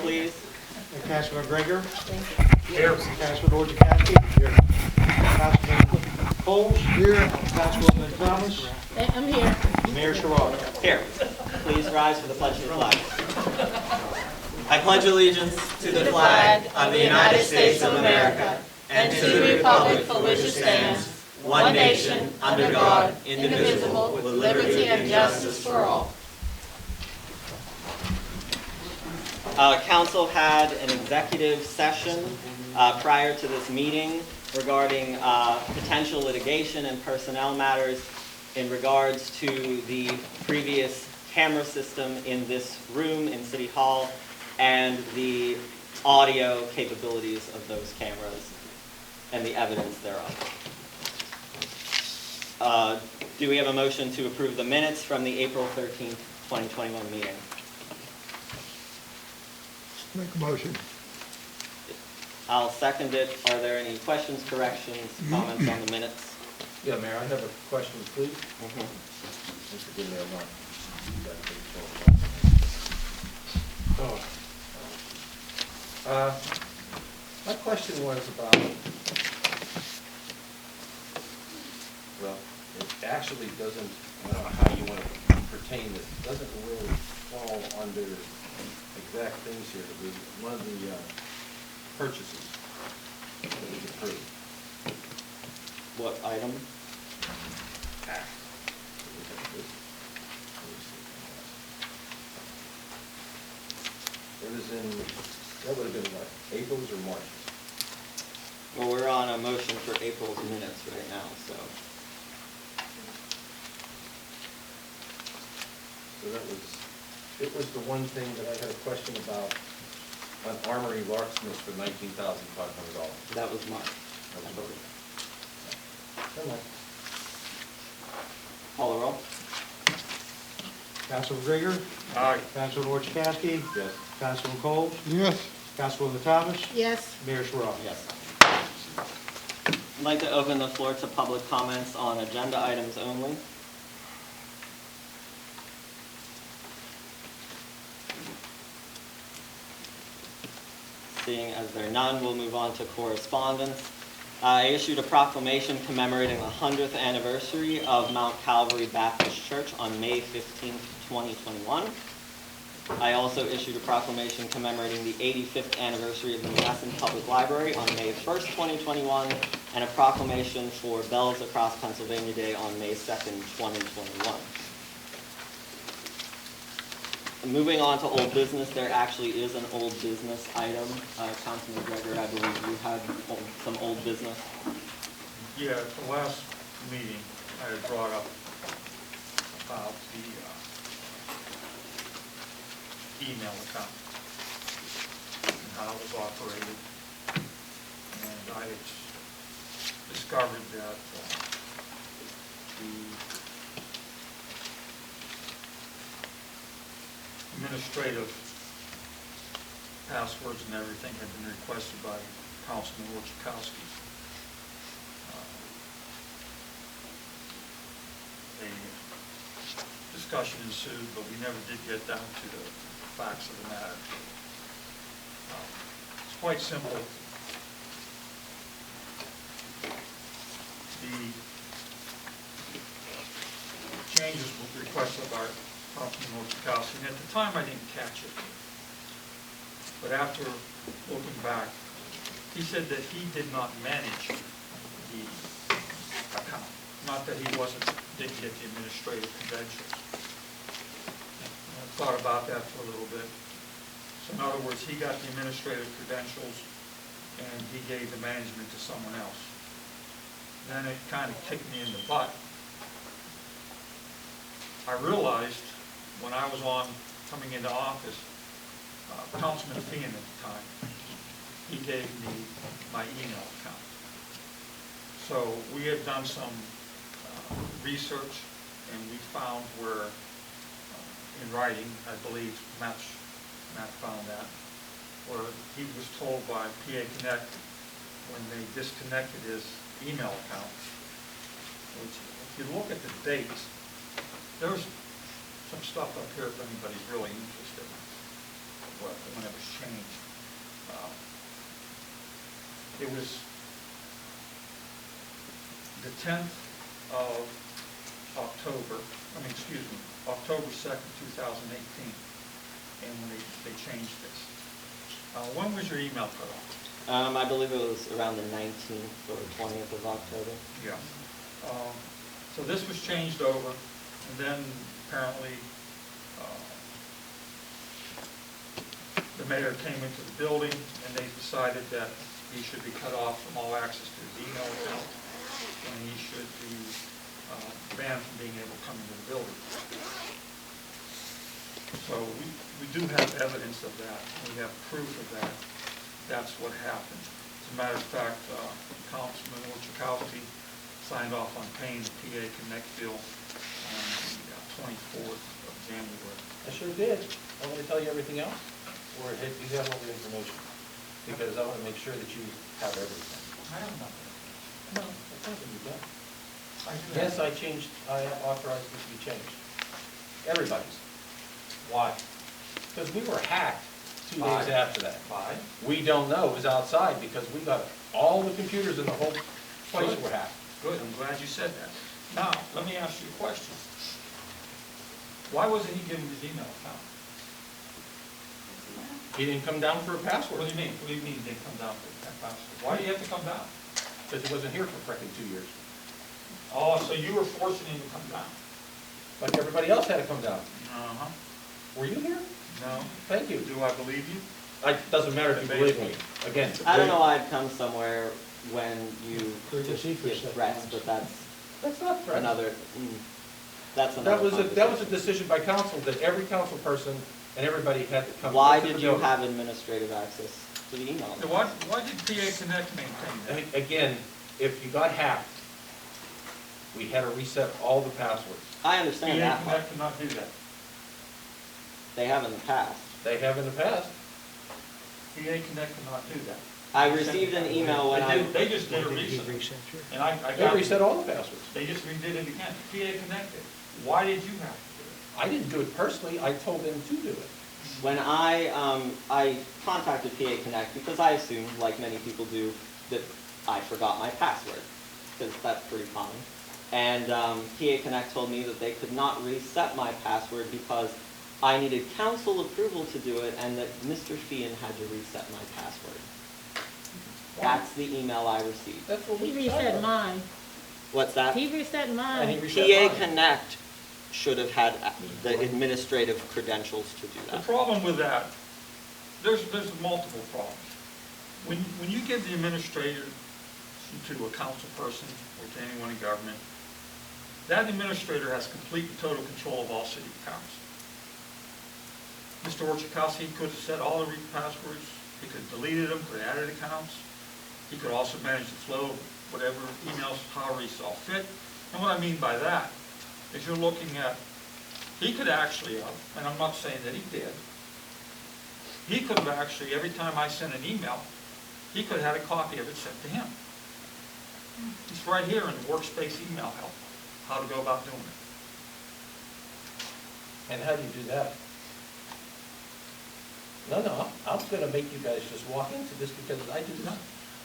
please. Councilman McGregor. Here. Councilman Orchakowski. Here. Councilman Coles. Here. Councilwoman Thomas. I'm here. Mayor Sherrod. Here. Please rise for the pledge of the flag. I pledge allegiance to the flag of the United States of America and to the republic for which it stands, one nation, under God, indivisible, with liberty and justice for all. Council had an executive session prior to this meeting regarding potential litigation and personnel matters in regards to the previous camera system in this room in City Hall and the audio capabilities of those cameras and the evidence thereof. Do we have a motion to approve the minutes from the April 13th, 2021 meeting? Make a motion. I'll second it. Are there any questions, corrections, comments on the minutes? Yeah, Mayor, I have a question, please. Mm-hmm. Mr. Mayor, Mark. My question was about, well, it actually doesn't, I don't know how you want to pertain this, it doesn't really fall under exact things here. It was one of the purchases that was approved. What item? It was in, that would have been what, April's or March's? Well, we're on a motion for April's minutes right now, so. So it was the one thing that I had a question about on Armory Locksmiths for $19,500. That was March. That was voted. Never mind. Call the roll. Councilman McGregor. Aye. Councilman Orchakowski. Yes. Councilman Coles. Yes. Councilwoman Thomas. Yes. Mayor Sherrod. Yes. I'd like to open the floor to public comments on agenda items only. Seeing as there are none, we'll move on to correspondence. I issued a proclamation commemorating the 100th anniversary of Mount Calvary Baptist Church on May 15th, 2021. I also issued a proclamation commemorating the 85th anniversary of the Monessen Public Library on May 1st, 2021, and a proclamation for Bells Across Pennsylvania Day on May 2nd, 2021. Moving on to old business, there actually is an old business item. Councilman McGregor, I believe you had some old business. Yeah, at the last meeting, I had brought up about the email account and how it was operated. And I had discovered that the administrative passwords and everything had been requested by Councilman Orchakowski. A discussion ensued, but we never did get down to the facts of the matter. It's quite simple. The changes were requested by Councilman Orchakowski, and at the time I didn't catch it. But after looking back, he said that he did not manage the account. Not that he didn't get the administrative credentials. And I thought about that for a little bit. So in other words, he got the administrative credentials and he gave the management to someone else. Then it kind of kicked me in the butt. I realized when I was coming into office, Councilman Feehan at the time, he gave me my email account. So we had done some research, and we found where, in writing, I believe Matt found that, where he was told by PA Connect when they disconnected his email account, which, if you look at the dates, there's some stuff up here if anybody's really interested in when it was changed. It was the 10th of October, October 2nd, 2018, and when they changed this. When was your email cut off? I believe it was around the 19th or 20th of October. Yeah. So this was changed over, and then apparently the mayor came into the building, and they decided that he should be cut off from all access to his email account, and he should be banned from being able to come into the building. So we do have evidence of that. We have proof of that. That's what happened. As a matter of fact, Councilman Orchakowski signed off on paying the PA Connect bill on the 24th of January. I sure did. I want to tell you everything else, or you have all the information? Because I want to make sure that you have everything. I have nothing. No, that's nothing you don't. I do have- Yes, I authorized it to be changed. Everybody's. Why? Because we were hacked 2 Why? days after that. Why? We don't know. It was outside because we got all the computers in the whole place Good. were hacked. Good, I'm glad you said that. Now, let me ask you a question. Why wasn't he given his email account? He didn't come down for a What password do you mean? What do you mean he didn't come down for that password? Why do you have to come down? because he wasn't here for frickin' 2 years. Oh, so you were forcing him to come down? Like everybody else had to come down. Uh-huh. Were you here? No. Thank you. Do I believe you? It doesn't matter if you believe me. Again. I don't know why I'd come somewhere when you Courtesy just for give 7 threats, months. but that's That's not threats. another, that's That another was a conversation. decision by council that every council person and everybody had to come. Why into the did you building. have administrative access to the email? So why did PA Connect maintain that? Again, if you got hacked, we had to reset all the passwords. I understand PA that part. Connect cannot do that. They have in the past. They have in the past. PA Connect cannot do that. I received an email when They just did it Did he recently. reset yours? And I They got, reset all the passwords. they just redid it again. PA Connect did. Why did you have to do it? I didn't do it personally, I told them to do it. When I contacted PA Connect because I assumed, like many people do, that I forgot my password, because that's pretty common. And PA Connect told me that they could not reset my password because I needed council approval to do it, and that Mr. Sheehan had to reset my password. That's the email I received. That's what we He reset mine. What's that? He reset And mine. he reset PA mine. Connect should have had the administrative credentials to do The that. problem with that, there's multiple problems. When you give the administrator to a council person or to anyone in government, that administrator has complete and total control of all city accounts. Mr. Orchakowski could have set all the passwords, he could have deleted them, could have added accounts. He could also manage the flow of whatever emails, however he saw fit. And what I mean by that is you're looking at, he could actually have, and I'm not saying that he did, he could have actually, every time I sent an email, he could have had a copy of it sent to him. It's right here in the workspace email help, how to go about doing it. And how do you do that? No, I'm gonna make you guys just walk into this because I do not.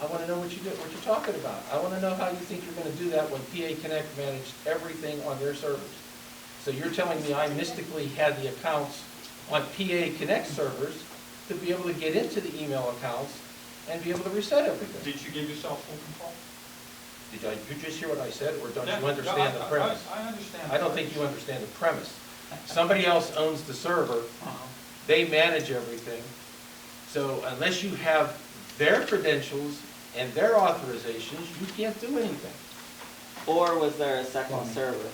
I wanna know what you're talking about. I wanna know how you think you're gonna do that when PA Connect managed everything on their servers. So you're telling me I mystically had the accounts on PA Connect servers to be able to get into the email accounts and be able to reset everything. Did you give yourself full control? You just hear what I said, or don't Yeah, you understand the premise? I understand. I don't think you understand the premise. Somebody else owns the server, Uh-huh. they manage everything. So unless you have their credentials and their authorizations, you can't do anything. Or was there a second server?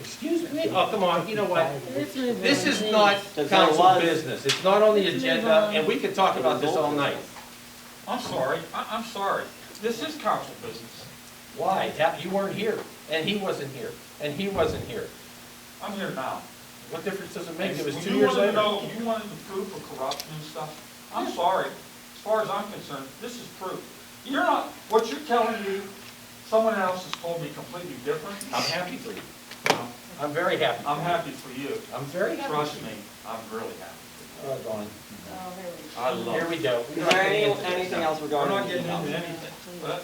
Excuse me? Oh, come on, you know what? Let's move This on, is please. not Because there council was- business. It's not on the Let's move agenda, on. and we could talk about this all night. I'm sorry, I'm sorry. This is council business. Why? You weren't here, and he wasn't here, and he wasn't here. I'm here now. What difference does it make? It was When 2 you years wanted to later. know, you wanted the proof of corruption and stuff, I'm sorry. As far as I'm concerned, this is proof. You're not, what you're telling me, someone else has told me completely different. I'm happy for you. I'm very happy. I'm happy for you. I'm very happy. Trust me, I'm really happy for you. Gone. Oh, there we go. I love Here it. we go. Is there anything else We're regarding not the getting email? into anything. But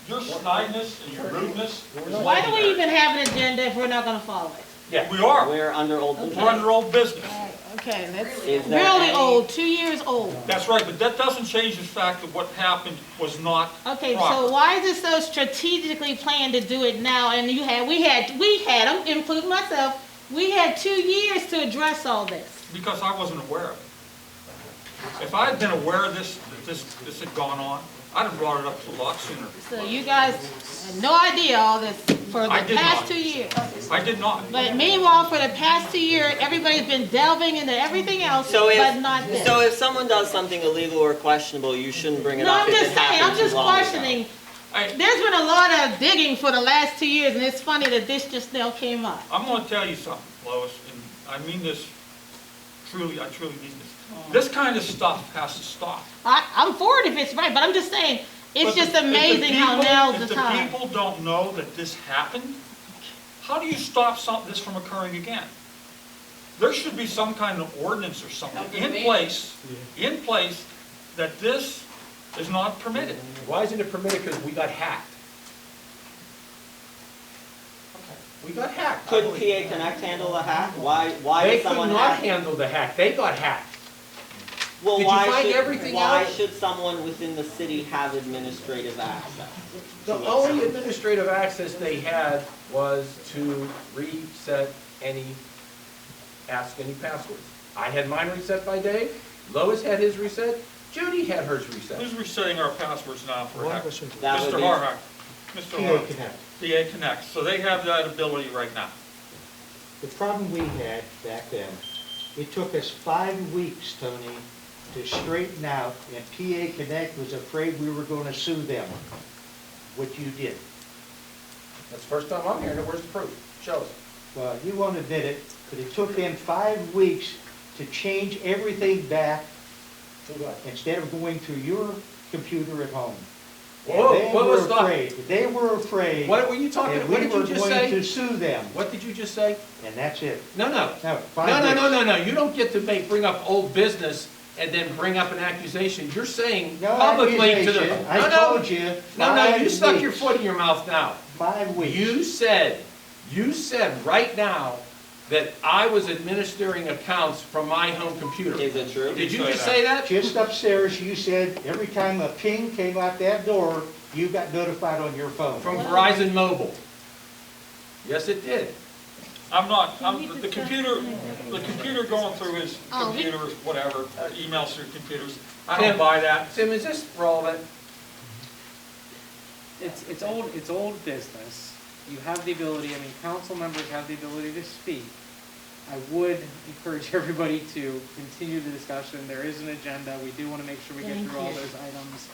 your snidness and your rudeness is Why do we legendary. even have an agenda if we're not gonna follow it? Yeah. We are. We're under old business. We're under old business. Okay, that's Is there really any- old, 2 years old. That's right, but that doesn't change the fact that what happened was not Okay, proper. so why is it so strategically planned to do it now? And we had, I'm including myself, we had 2 years to address all this. Because I wasn't aware of it. If I had been aware of this, that this had gone on, I'd have brought it up a lot sooner. So you guys had no idea all this for the I did past not. 2 years. I did not. But meanwhile, for the past 2 years, everybody's been delving into everything else, So but not this. if someone does something illegal or questionable, you shouldn't bring it No, up I'm if just it saying, I'm happened just too long ago. questioning. I, There's been a lot of digging for the last 2 years, and it's funny that this just now came up. I'm gonna tell you something, Lois, and I mean this truly, I truly mean this. This kind of stuff has to stop. I'm for it if it's right, but I'm just saying, it's But just if the amazing how people- now's the If the time. people don't know that this happened, how do you stop this from occurring again? There should be some kind of ordinance or something in place that this is not permitted. Why isn't it permitted? Because we got hacked. We got hacked. Couldn't PA Connect handle the hack? Why They did could someone not hack? handle the hack. They got hacked. Well, Did you find everything why out? should someone within the city have administrative access? The only administrative access they had was to reset ask any passwords. I had mine reset by Dave, Lois had his reset, Judy had hers reset. Who's resetting our passwords now for One hack? person. That would Mr. be- Harhack. Mr. PA Harhack. Connect. PA Connect. So they have that ability right now. The problem we had back then, it took us 5 weeks, Tony, to straighten out, and PA Connect was afraid we were gonna sue them, what you did. That's the first time I'm hearing it, where's the proof? Show us. Well, you won't admit it, but it took them 5 weeks to change everything back instead of going through your computer at home. And Whoa, they what were was that? afraid. They were afraid What were you talking, that what we did you were just going to say? sue them, What did you just say? and that's it. No, no. No, No, 5 no, weeks. no, no, no, you don't get to bring up old business and then bring up an accusation. You're saying No publicly to the. accusation. I No, told no, you. no, 5 you stuck your weeks. foot in your mouth now. 5 weeks. You said right now that I was administering accounts from my home computer. Is it true? Did you say just that. say that? Just upstairs, you said every time a ping came out that door, you got notified on your phone. From Verizon Mobile. Yes, it did. The computer going through his Oh, computers, whatever, emails through computers. I Tim. don't buy that. Tim, is this relevant? It's old business. You have the ability, I mean, council members have the ability to speak. I would encourage everybody to continue the discussion. There is an agenda. We do want to make sure we get Thank through all you. those items.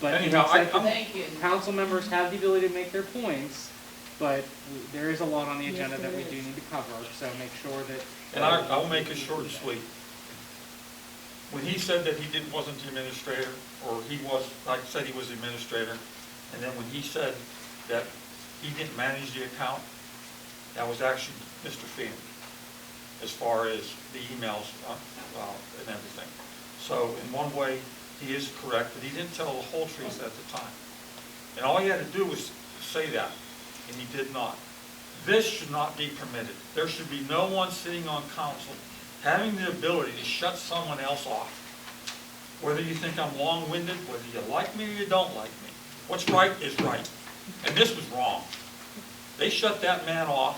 But Anyhow, Thank you. council members have the ability to make their points, but there is a lot on the agenda Yes, that we there do is. need to cover, so make sure that. And I will make it short and sweet. When he said that he wasn't the administrator, or I said he was the administrator, and then when he said that he didn't manage the account, that was actually Mr. Feeney, as far as the emails and everything. So in one way, he is correct, but he didn't tell the whole truth at the time. And all he had to do was say that, and he did not. This should not be permitted. There should be no one sitting on council having the ability to shut someone else off. Whether you think I'm long-winded, whether you like me or you don't like me. What's right is right. And this was wrong. They shut that man off.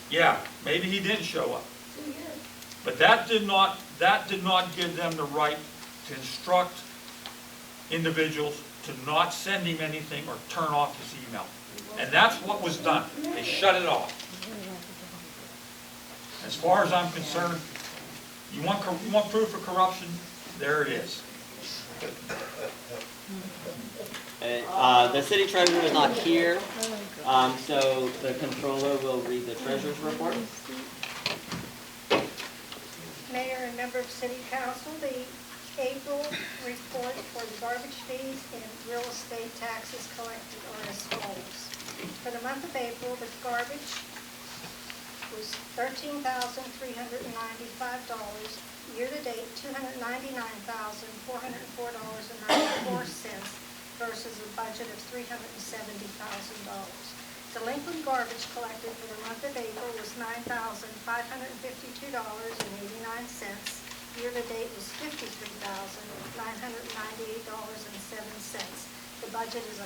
Yeah, maybe he didn't show up. But that did not give them the right to instruct individuals to not send him anything or turn off his email. And that's what was done. They shut it off. As far as I'm concerned, you want proof of corruption? There it is. The city treasurer is not here, so the controller will read the treasurer's report. Mayor and member of City Council, the April report for the garbage fees and real estate taxes collected are as follows. For the month of April, the garbage was $13,395. Year-to-date, $299,404.94 versus a budget of $370,000. Delinquent garbage collected for the month of April was $9,552.89. Year-to-date was $53,998.07. The budget is $120,000.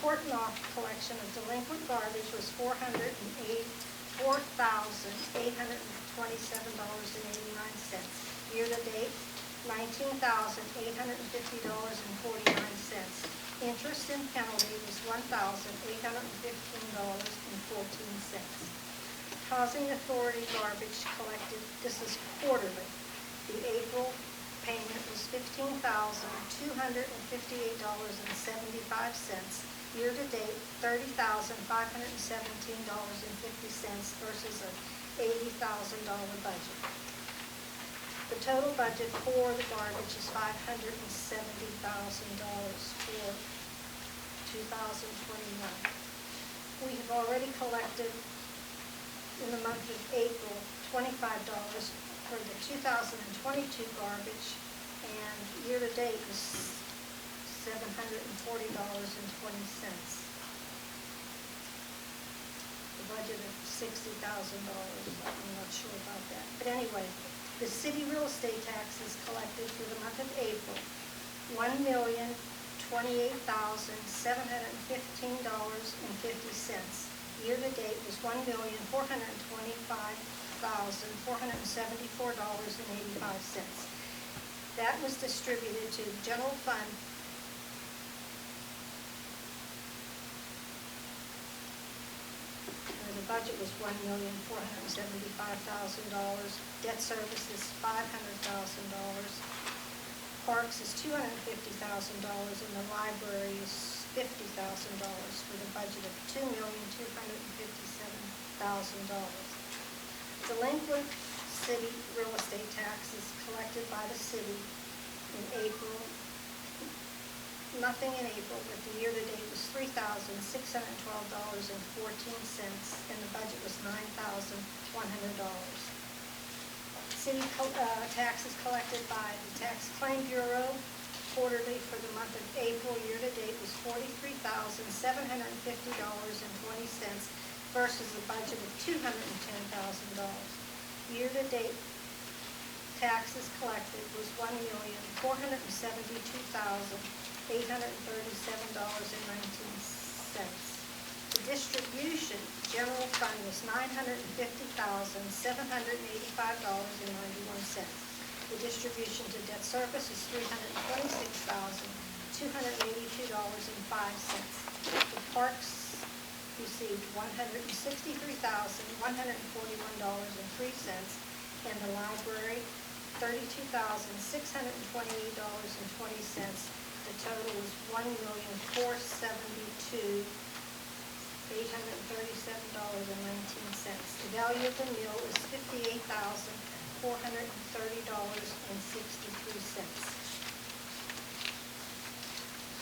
Port and off collection of delinquent garbage was $484,827.89. Year-to-date, $19,850.49. Interest and penalty was $1,815.14. Housing Authority garbage collected, this is quarterly. The April payment was $15,258.75. Year-to-date, $30,517.50 versus an $80,000 budget. The total budget for the garbage is $570,000 for 2021. We have already collected in the month of April $25 for the 2022 garbage, and year-to-date is $740.20. The budget of $60,000, I'm not sure about that. But anyway, the city real estate taxes collected for the month of April, $1,028,715.50. Year-to-date was $1,425,474.85. That was distributed to the general fund. The budget was $1,475,000. Debt service is $500,000. Parks is $250,000, and the library is $50,000 for the budget of $2,257,000. Delinquent city real estate taxes collected by the city in April. Nothing in April, but the year-to-date was $3,612.14, and the budget was $9,100. City taxes collected by the Tax Claim Bureau quarterly for the month of April, year-to-date was $43,750.20 versus a budget of $210,000. Year-to-date taxes collected was $1,472,837.19. The distribution, general fund, was $950,785.91. The distribution to debt service is $326,282.05. The parks received $163,141.03, and the library $32,628.20. The total is $1,472,837.19. The value of the mill is $58,430.63.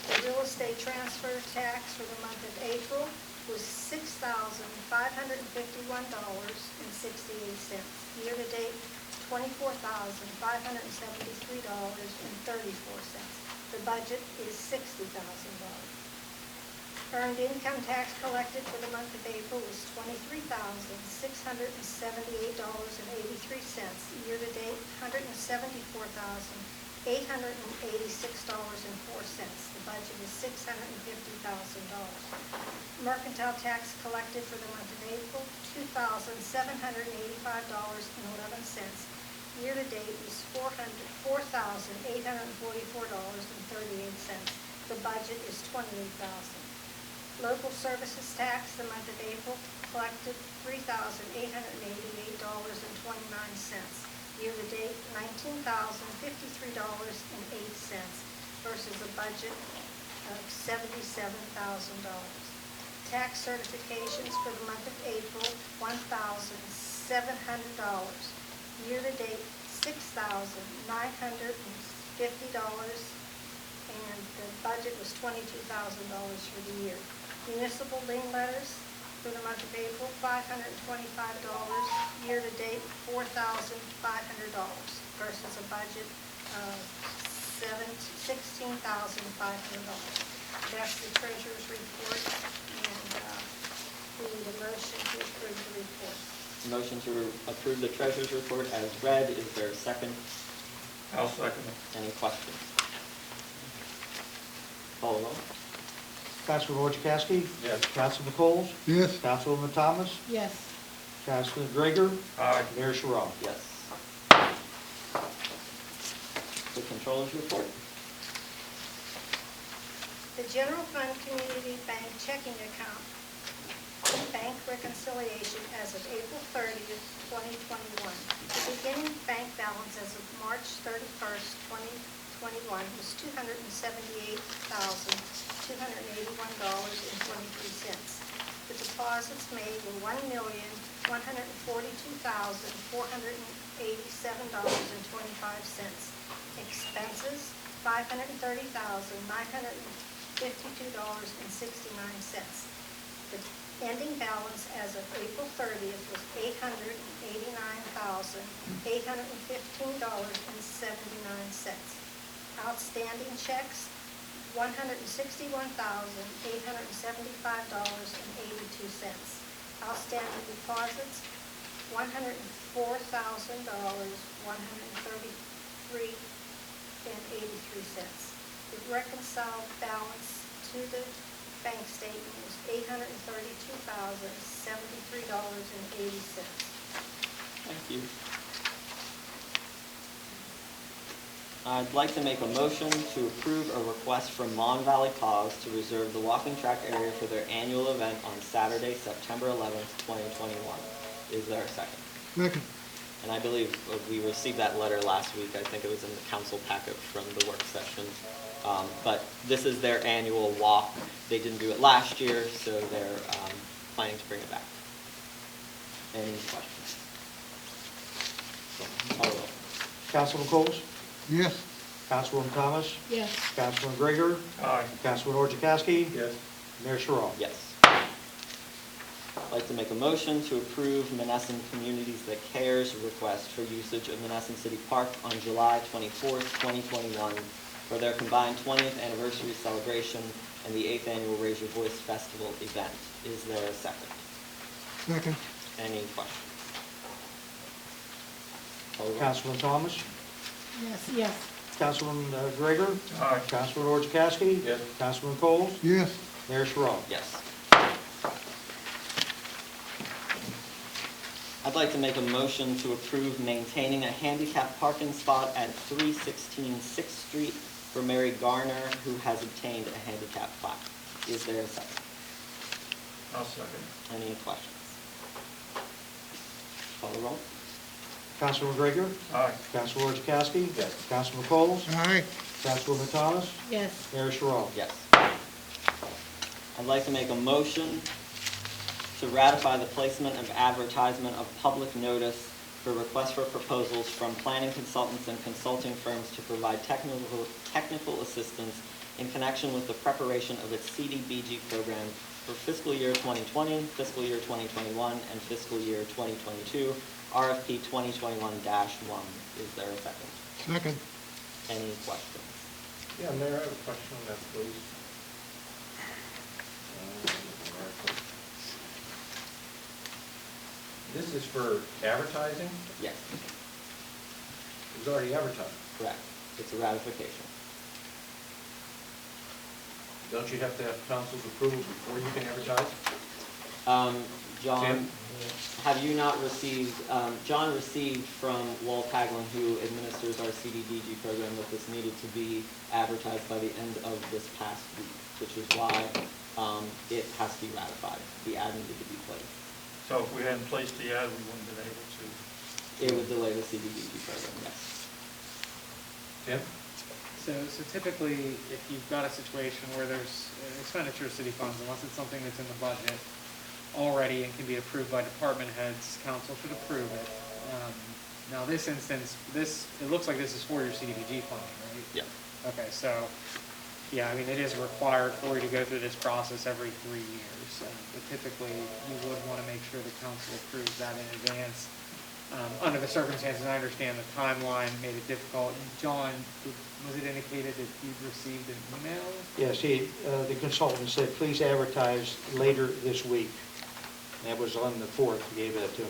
The real estate transfer tax for the month of April was $6,551.68. Year-to-date, $24,573.34. The budget is $60,000. Earned income tax collected for the month of April was $23,678.83. Year-to-date, $174,886.04. The budget is $650,000. Mercantile tax collected for the month of April, $2,785.11. Year-to-date is $4,844.38. The budget is $28,000. Local services tax, the month of April, collected $3,888.29. Year-to-date, $19,053.08 versus a budget of $77,000. Tax certifications for the month of April, $1,700. Year-to-date, $6,950, and the budget was $22,000 for the year. Municipal lien letters, For the month of April, $525. Year-to-date, $4,500 versus a budget of $16,500. That's the treasurer's report, and we need a motion to approve the report. Motion to approve the treasurer's report as read. Is there a second? I'll second it. Any questions? Call the roll. Councilman Orchakowski? Yes. Councilman Coles? Yes. Councilwoman Thomas? Yes. Councilman Gregor? Aye. Mayor Sherrod? Yes. The controller's report. The General Fund Community Bank checking account bank reconciliation as of April 30th, 2021. The beginning bank balance as of March 31st, 2021 was $278,281.23. The deposits made were $1,142,487.25. Expenses, $530,952.69. The ending balance as of April 30th was $889,815.79. Outstanding checks, $161,875.82. Outstanding deposits, $104,133.83. The reconciled balance to the bank statement was $832,073.80. Thank you. I'd like to make a motion to approve a request from Mon Valley Cause to reserve the walking track area for their annual event on Saturday, September 11th, 2021. Is there a second? Second. And I believe we received that letter last week. I think it was in the council packet from the work session. But this is their annual walk. They didn't do it last year, so they're planning to bring it back. Any questions? Call the roll. Councilman Coles? Yes. Councilwoman Thomas? Yes. Councilman Gregor? Aye. Councilman Orchakowski? Yes. Mayor Sherrod? Yes. I'd like to make a motion to approve Monessen Communities That Cares request for usage of Monessen City Park on July 24th, 2021 for their combined 20th anniversary celebration and the 8th annual Raise Your Voice Festival event. Is there a second? Second. Any questions? Call the roll. Councilman Thomas? Yes. Yes. Councilman Gregor? Aye. Councilman Orchakowski? Yes. Councilman Coles? Yes. Mayor Sherrod? Yes. I'd like to make a motion to approve maintaining a handicap parking spot at 316 6th Street for Mary Garner, who has obtained a handicap plaque. Is there a second? I'll second. Any questions? Call the roll. Councilman Gregor? Aye. Councilman Orchakowski? Yes. Councilman Coles? Aye. Councilwoman Thomas? Yes. Mayor Sherrod? Yes. I'd like to make a motion to ratify the placement of advertisement of public notice for requests for proposals from planning consultants and consulting firms to provide technical assistance in connection with the preparation of its CDBG program for fiscal year 2020, fiscal year 2021, and fiscal year 2022, RFP 2021-1. Is there a second? Second. Any questions? Yeah, Mayor, I have a question on that, please. This is for advertising? Yes, It was already advertised. correct. It's a ratification. Don't you have to have council's approval before you can advertise? John, Tim? have you not received, John received from Walt Haglund, who administers our CDBG program, that this needed to be advertised by the end of this past week, which is why it has to be ratified. The ad needed to be placed. So if we hadn't placed the ad, we wouldn't have been able to. It would delay the CDBG program, yes. Tim? So typically, if you've got a situation where there's expenditure of city funds, unless it's something that's in the budget already and can be approved by department heads, council should approve it. Now this instance, it looks like this is for your CDBG funding, right? Yeah. Okay, so Yeah, I mean, it is required for you to go through this process every 3 years. But typically, you would want to make sure the council approves that in advance. Under the circumstances, I understand the timeline made it difficult. John, was it indicated that you'd received an email? Yes, the consultant said, please advertise later this week. That was on the 4th, he gave that to me.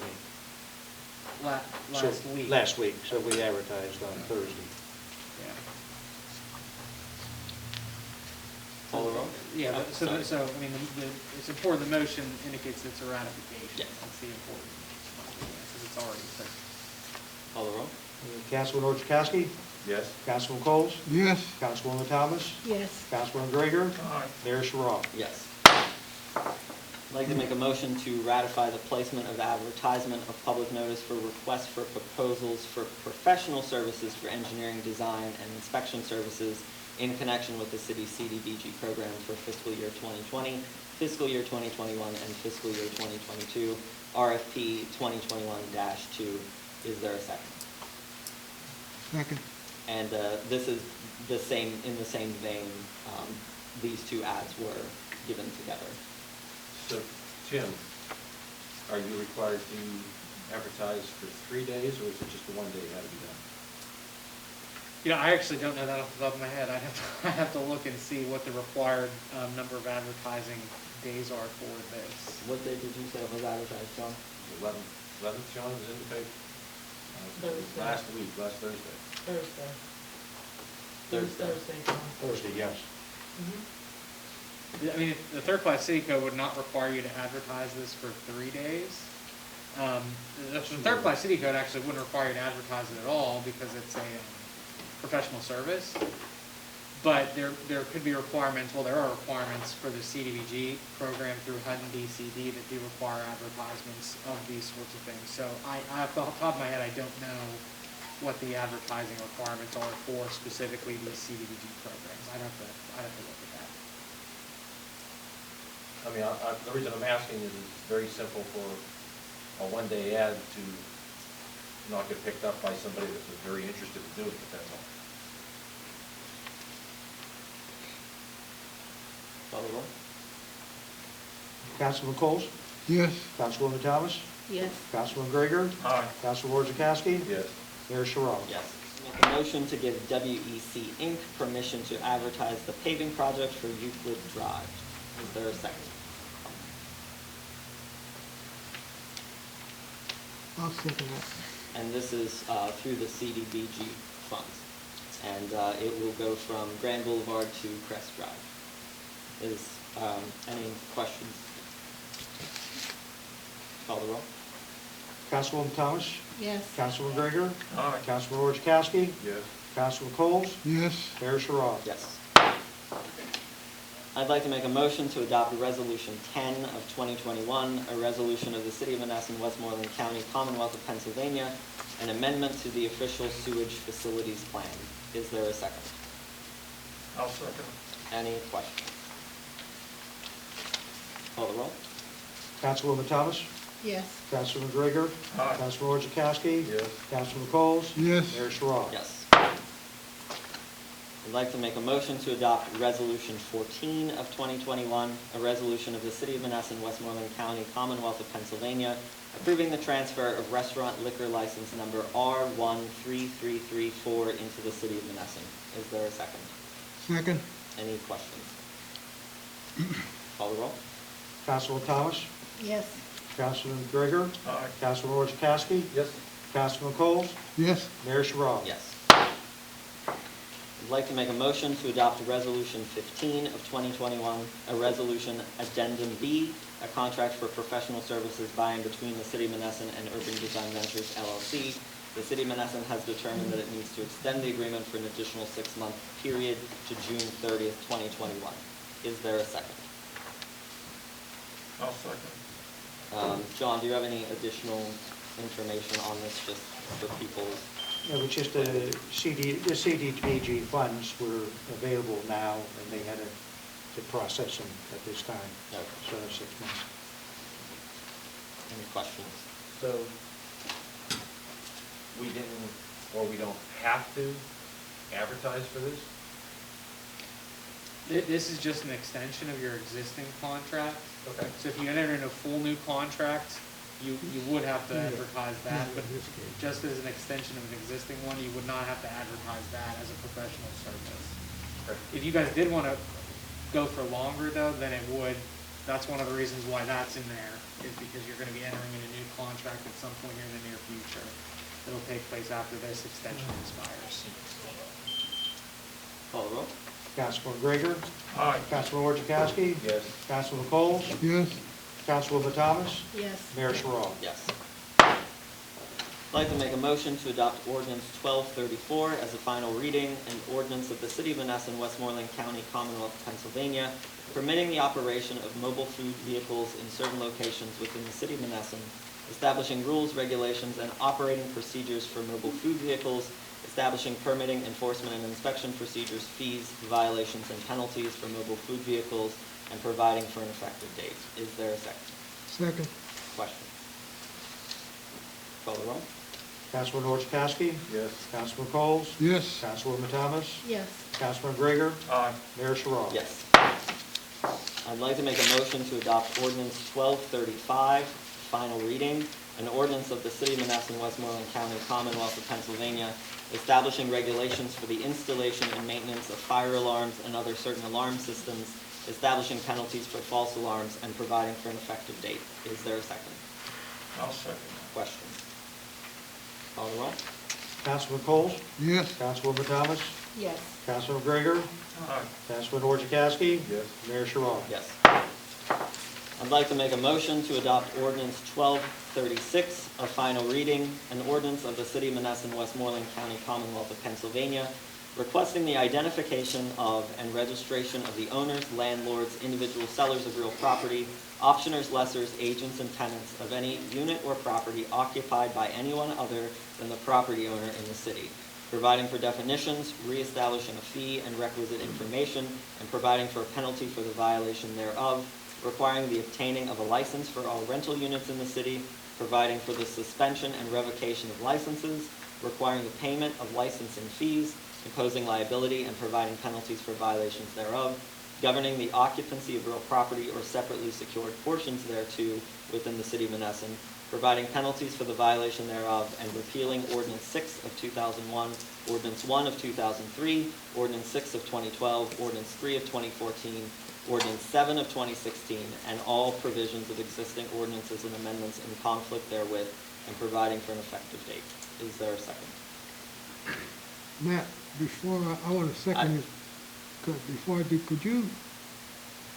Last week? Last week, so we advertised on Thursday. Yeah. Call the roll? Yeah, Oh, so, sorry. I mean, it's important, the motion indicates it's a ratification. Yes. That's the important part, because it's already set. Call the roll? Councilman Orchakowski? Yes? Councilman Coles? Yes. Councilwoman Thomas? Yes. Councilman Gregor? Aye. Mayor Sherrod? Yes. I'd like to make a motion to ratify the placement of advertisement of public notice for requests for proposals for professional services for engineering, design, and inspection services in connection with the city's CDBG program for fiscal year 2020, fiscal year 2021, and fiscal year 2022, RFP 2021-2. Is there a second? Second. And this is the same, in the same vein, these two ads were given together. So, Tim, are you required to advertise for 3 days, or is it just the 1 day it had to be done? You know, I actually don't know that off the top of my head. I'd have to look and see what the required number of advertising days are for this. What day did you say was advertised, John? The 11th, John, was in the paper? Thursday. Last week, last Thursday. Thursday. Thursday. Thursday, yes. I mean, the third class city code would not require you to advertise this for 3 daes. The third class city code actually wouldn't require you to advertise it at all because it's a professional service. But there could be requirements, well, there are requirements for the CDBG program through HUD and DCD that do require advertisements of these sorts of things. So off the top of my head, I don't know what the advertising requirements are for specifically these CDBG programs. I'd have to look at that. I mean, the reason I'm asking is it's very simple for a 1 day ad to not get picked up by somebody that's very interested in doing it, that's all. Call the roll? Councilman Coles? Yes. Councilwoman Thomas? Yes. Councilman Gregor? Aye. Councilman Orchakowski? Yes. Mayor Sherrod? Yes. Make a motion to give WEC Inc. permission to advertise the paving project for Euclid Drive. Is there a second? I'll second that. And this is through the CDBG funds. And it will go from Grand Boulevard to Crest Drive. Is any questions? Call the roll? Councilwoman Thomas? Yes. Councilman Gregor? Aye. Councilman Orchakowski? Yes. Councilman Coles? Yes. Mayor Sherrod? Yes. I'd like to make a motion to adopt Resolution 10 of 2021, a resolution of the City of Monessen, Westmoreland County, Commonwealth of Pennsylvania, an amendment to the official sewage facilities plan. Is there a second? I'll second. Any questions? Call the roll? Councilwoman Thomas? Yes. Councilman Gregor? Aye. Councilman Orchakowski? Yes. Councilman Coles? Yes. Mayor Sherrod? Yes. I'd like to make a motion to adopt Resolution 14 of 2021, a resolution of the City of Monessen, Westmoreland County, Commonwealth of Pennsylvania, approving the transfer of restaurant liquor license number R13334 into the City of Monessen. Is there a second? Second. Any questions? Call the roll? Councilwoman Thomas? Yes. Councilman Gregor? Aye. Councilman Orchakowski? Yes. Councilman Coles? Yes. Mayor Sherrod? Yes. I'd like to make a motion to adopt Resolution 15 of 2021, a resolution Addendum B, a contract for professional services by and between the City of Monessen and Urban Design Ventures LLC. The City of Monessen has determined that it needs to extend the agreement for an additional 6-month period to June 30th, 2021. Is there a second? I'll second. John, do you have any additional information on this, just for people's? It was just the CDBG funds were available now, and they had to process them at this time, Okay. so 6 months. Any questions? So, we didn't, or we don't have to advertise for this? This is just an extension of your existing contract. Okay. So if you enter in a full new contract, you would have to advertise that, but just as an extension of an existing one, you would not have to advertise that as a professional service. Okay. If you guys did want to go for longer though, then it would, that's one of the reasons why that's in there, is because you're going to be entering in a new contract at some point here in the near future. It'll take place after this extension expires. Call the roll. Councilman Gregor? Aye. Councilman Orchakowski? Yes. Councilman Coles? Yes. Councilwoman Thomas? Yes. Mayor Sherrod? Yes. I'd like to make a motion to adopt ordinance 1234 as a final reading, an ordinance of the City of Monessen, Westmoreland County, Commonwealth of Pennsylvania, permitting the operation of mobile food vehicles in certain locations within the City of Monessen, establishing rules, regulations, and operating procedures for mobile food vehicles, establishing permitting, enforcement, and inspection procedures, fees, violations, and penalties for mobile food vehicles, and providing for an effective date. Is there a second? Second. Question? Call the roll. Councilman Orchakowski? Yes. Councilman Coles? Yes. Councilwoman Thomas? Yes. Councilman Gregor? Aye. Mayor Sherrod? Yes. I'd like to make a motion to adopt ordinance 1235, final reading, an ordinance of the City of Monessen, Westmoreland County, Commonwealth of Pennsylvania, establishing regulations for the installation and maintenance of fire alarms and other certain alarm systems, establishing penalties for false alarms, and providing for an effective date. Is there a second? I'll second Questions? Call the roll. Councilman Coles? Yes. Councilwoman Thomas? Yes. Councilman Gregor? that. Aye. Councilman Orchakowski? Yes. Mayor Sherrod? Yes. I'd like to make a motion to adopt ordinance 1236, a final reading, an ordinance of the City of Monessen, Westmoreland County, Commonwealth of Pennsylvania, requesting the identification of and registration of the owners, landlords, individual sellers of real property, optioners, lessors, agents, and tenants of any unit or property occupied by anyone other than the property owner in the city, providing for definitions, reestablishing a fee and requisite information, and providing for a penalty for the violation thereof, requiring the obtaining of a license for all rental units in the city, providing for the suspension and revocation of licenses, requiring the payment of licensing fees, imposing liability and providing penalties for violations thereof, governing the occupancy of real property or separately secured portions thereto within the City of Monessen, providing penalties for the violation thereof, and repealing Ordinance 6 of 2001, Ordinance 1 of 2003, Ordinance 6 of 2012, Ordinance 3 of 2014, Ordinance 7 of 2016, and all provisions of existing ordinances and amendments in conflict therewith, and providing for an effective date. Is there a second? Matt, before, I want to second it, before I do, could you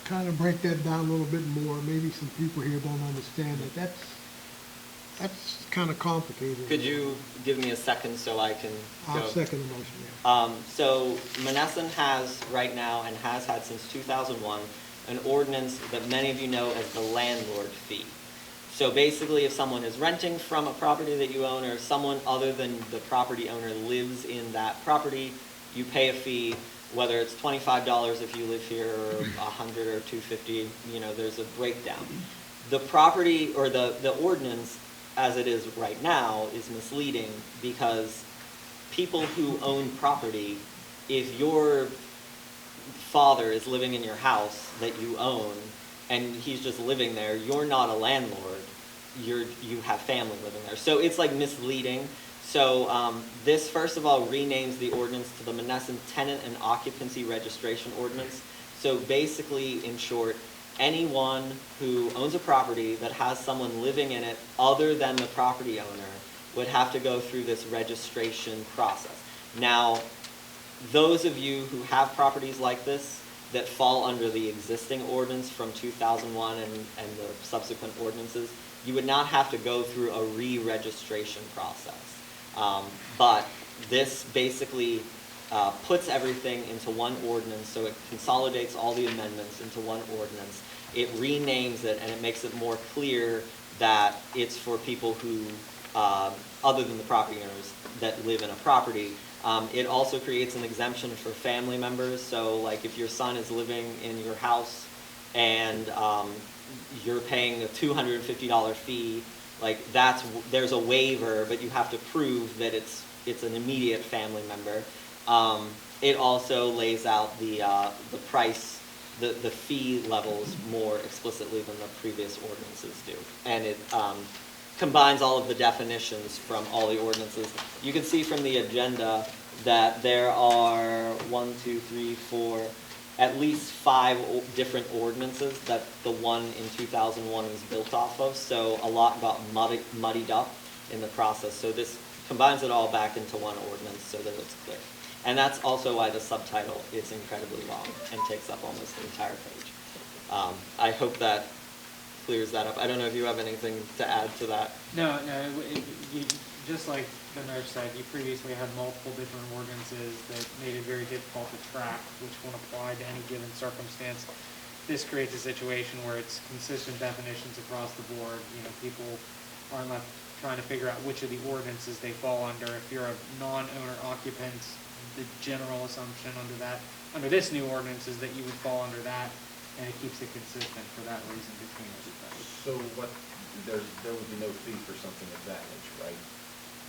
kind of break that down a little bit more? Maybe some people here don't understand it. That's kind of complicated. Could you give me a second so I can go? I'll second the motion, yeah. So Monessen has right now, and has had since 2001, an ordinance that many of you know as the landlord fee. So basically, if someone is renting from a property that you own, or someone other than the property owner lives in that property, you pay a fee, whether it's $25 if you live here, or $100 or $250, there's a breakdown. The property, or the ordinance, as it is right now, is misleading, because people who own property, if your father is living in your house that you own, and he's just living there, you're not a landlord, you have family living there. So it's like misleading. So this, first of all, renames the ordinance to the Monessen Tenant and Occupancy Registration Ordinance. So basically, in short, anyone who owns a property that has someone living in it other than the property owner would have to go through this registration process. Now, those of you who have properties like this that fall under the existing ordinance from 2001 and the subsequent ordinances, you would not have to go through a re-registration process. But this basically puts everything into one ordinance, so it consolidates all the amendments into one ordinance. It renames it, and it makes it more clear that it's for people who, other than the property owners, that live in a property. It also creates an exemption for family members. So like if your son is living in your house and you're paying a $250 fee, like there's a waiver, but you have to prove that it's an immediate family member. It also lays out the price, the fee levels more explicitly than the previous ordinances do. And it combines all of the definitions from all the ordinances. You can see from the agenda that there are 1, 2, 3, 4, at least 5 different ordinances that the one in 2001 was built off of. So a lot got muddied up in the process. So this combines it all back into one ordinance so that it's clear. And that's also why the subtitle is incredibly long and takes up almost the entire page. I hope that clears that up. I don't know if you have anything to add to that. No, just like the nurse said, you previously had multiple different ordinances that made it very difficult to track which one applied to any given circumstance. This creates a situation where it's consistent definitions across the board. You know, people aren't left trying to figure out which of the ordinances they fall under. If you're a non-owner occupant, the general assumption under this new ordinance is that you would fall under that, and it keeps it consistent for that reason between everybody. So there would be no fee for something of that nature, right?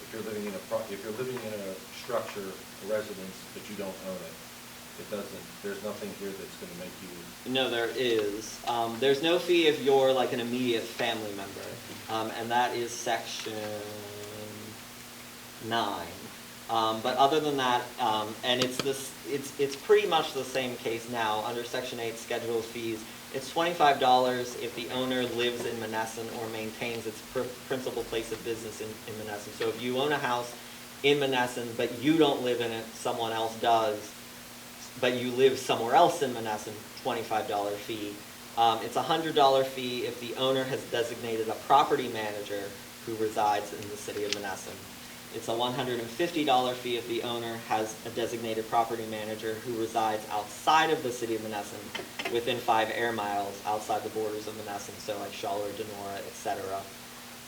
If you're living in a structure, a residence, but you don't own it, there's nothing here that's gonna make you. No, there is. There's no fee if you're like an immediate family member, and that is section 9. But other than that, and it's pretty much the same case now under section 8 schedule of fees. It's $25 if the owner lives in Monessen or maintains its principal place of business in Monessen. So if you own a house in Monessen, but you don't live in it, someone else does, but you live somewhere else in Monessen, $25 fee. It's a $100 fee if the owner has designated a property manager who resides in the city of Monessen. It's a $150 fee if the owner has a designated property manager who resides outside of the city of Monessen, within 5 air miles outside the borders of Monessen, so like Schaller, Denora, etc.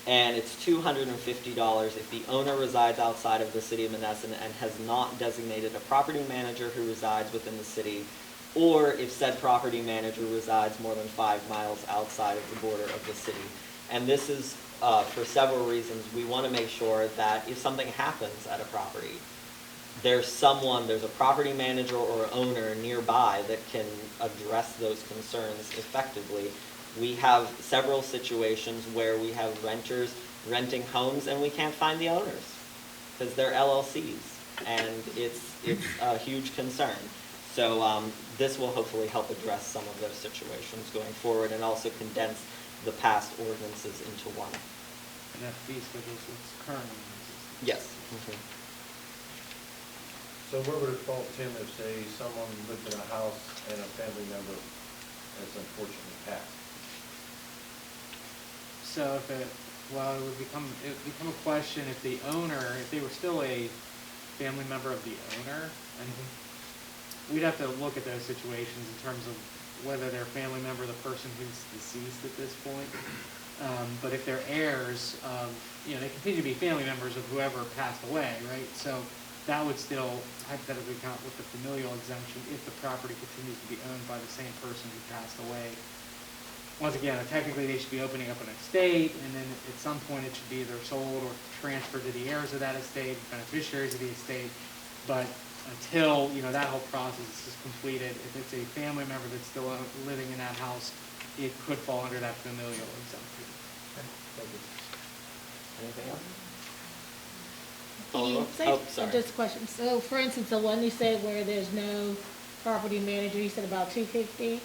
And it's $250 if the owner resides outside of the city of Monessen and has not designated a property manager who resides within the city, or if said property manager resides more than 5 miles outside of the border of the city. And this is for several reasons. We want to make sure that if something happens at a property, there's a property manager or owner nearby that can address those concerns effectively. We have several situations where we have renters renting homes and we can't find the owners because they're LLCs, and it's a huge concern. So this will hopefully help address some of those situations going forward and also condense the past ordinances into one. And that fee schedule is what's currently in existence. Yes. Mm-hmm. So where would it fall, Tim, if, say, someone lived in a house and a family member has unfortunately passed? So it would become a question if the owner, if they were still a family member of the owner, and we'd have to look at those situations in terms of whether they're a family member of the person who's deceased at this point. But if they're heirs of, they continue to be family members of whoever passed away, right? So that would still hypothetically count with the familial exemption if the property continues to be owned by the same person who passed away. Once again, technically they should be opening up an estate, and then at some point it should be either sold or transferred to the heirs of that estate, beneficiaries of the estate. But until that whole process is completed, if it's a family member that's still living in that house, it could fall under that familial exemption. Thank you. Anything else? Sorry. Just a question. So, for instance, the one you said where there's no property manager, you said about $250,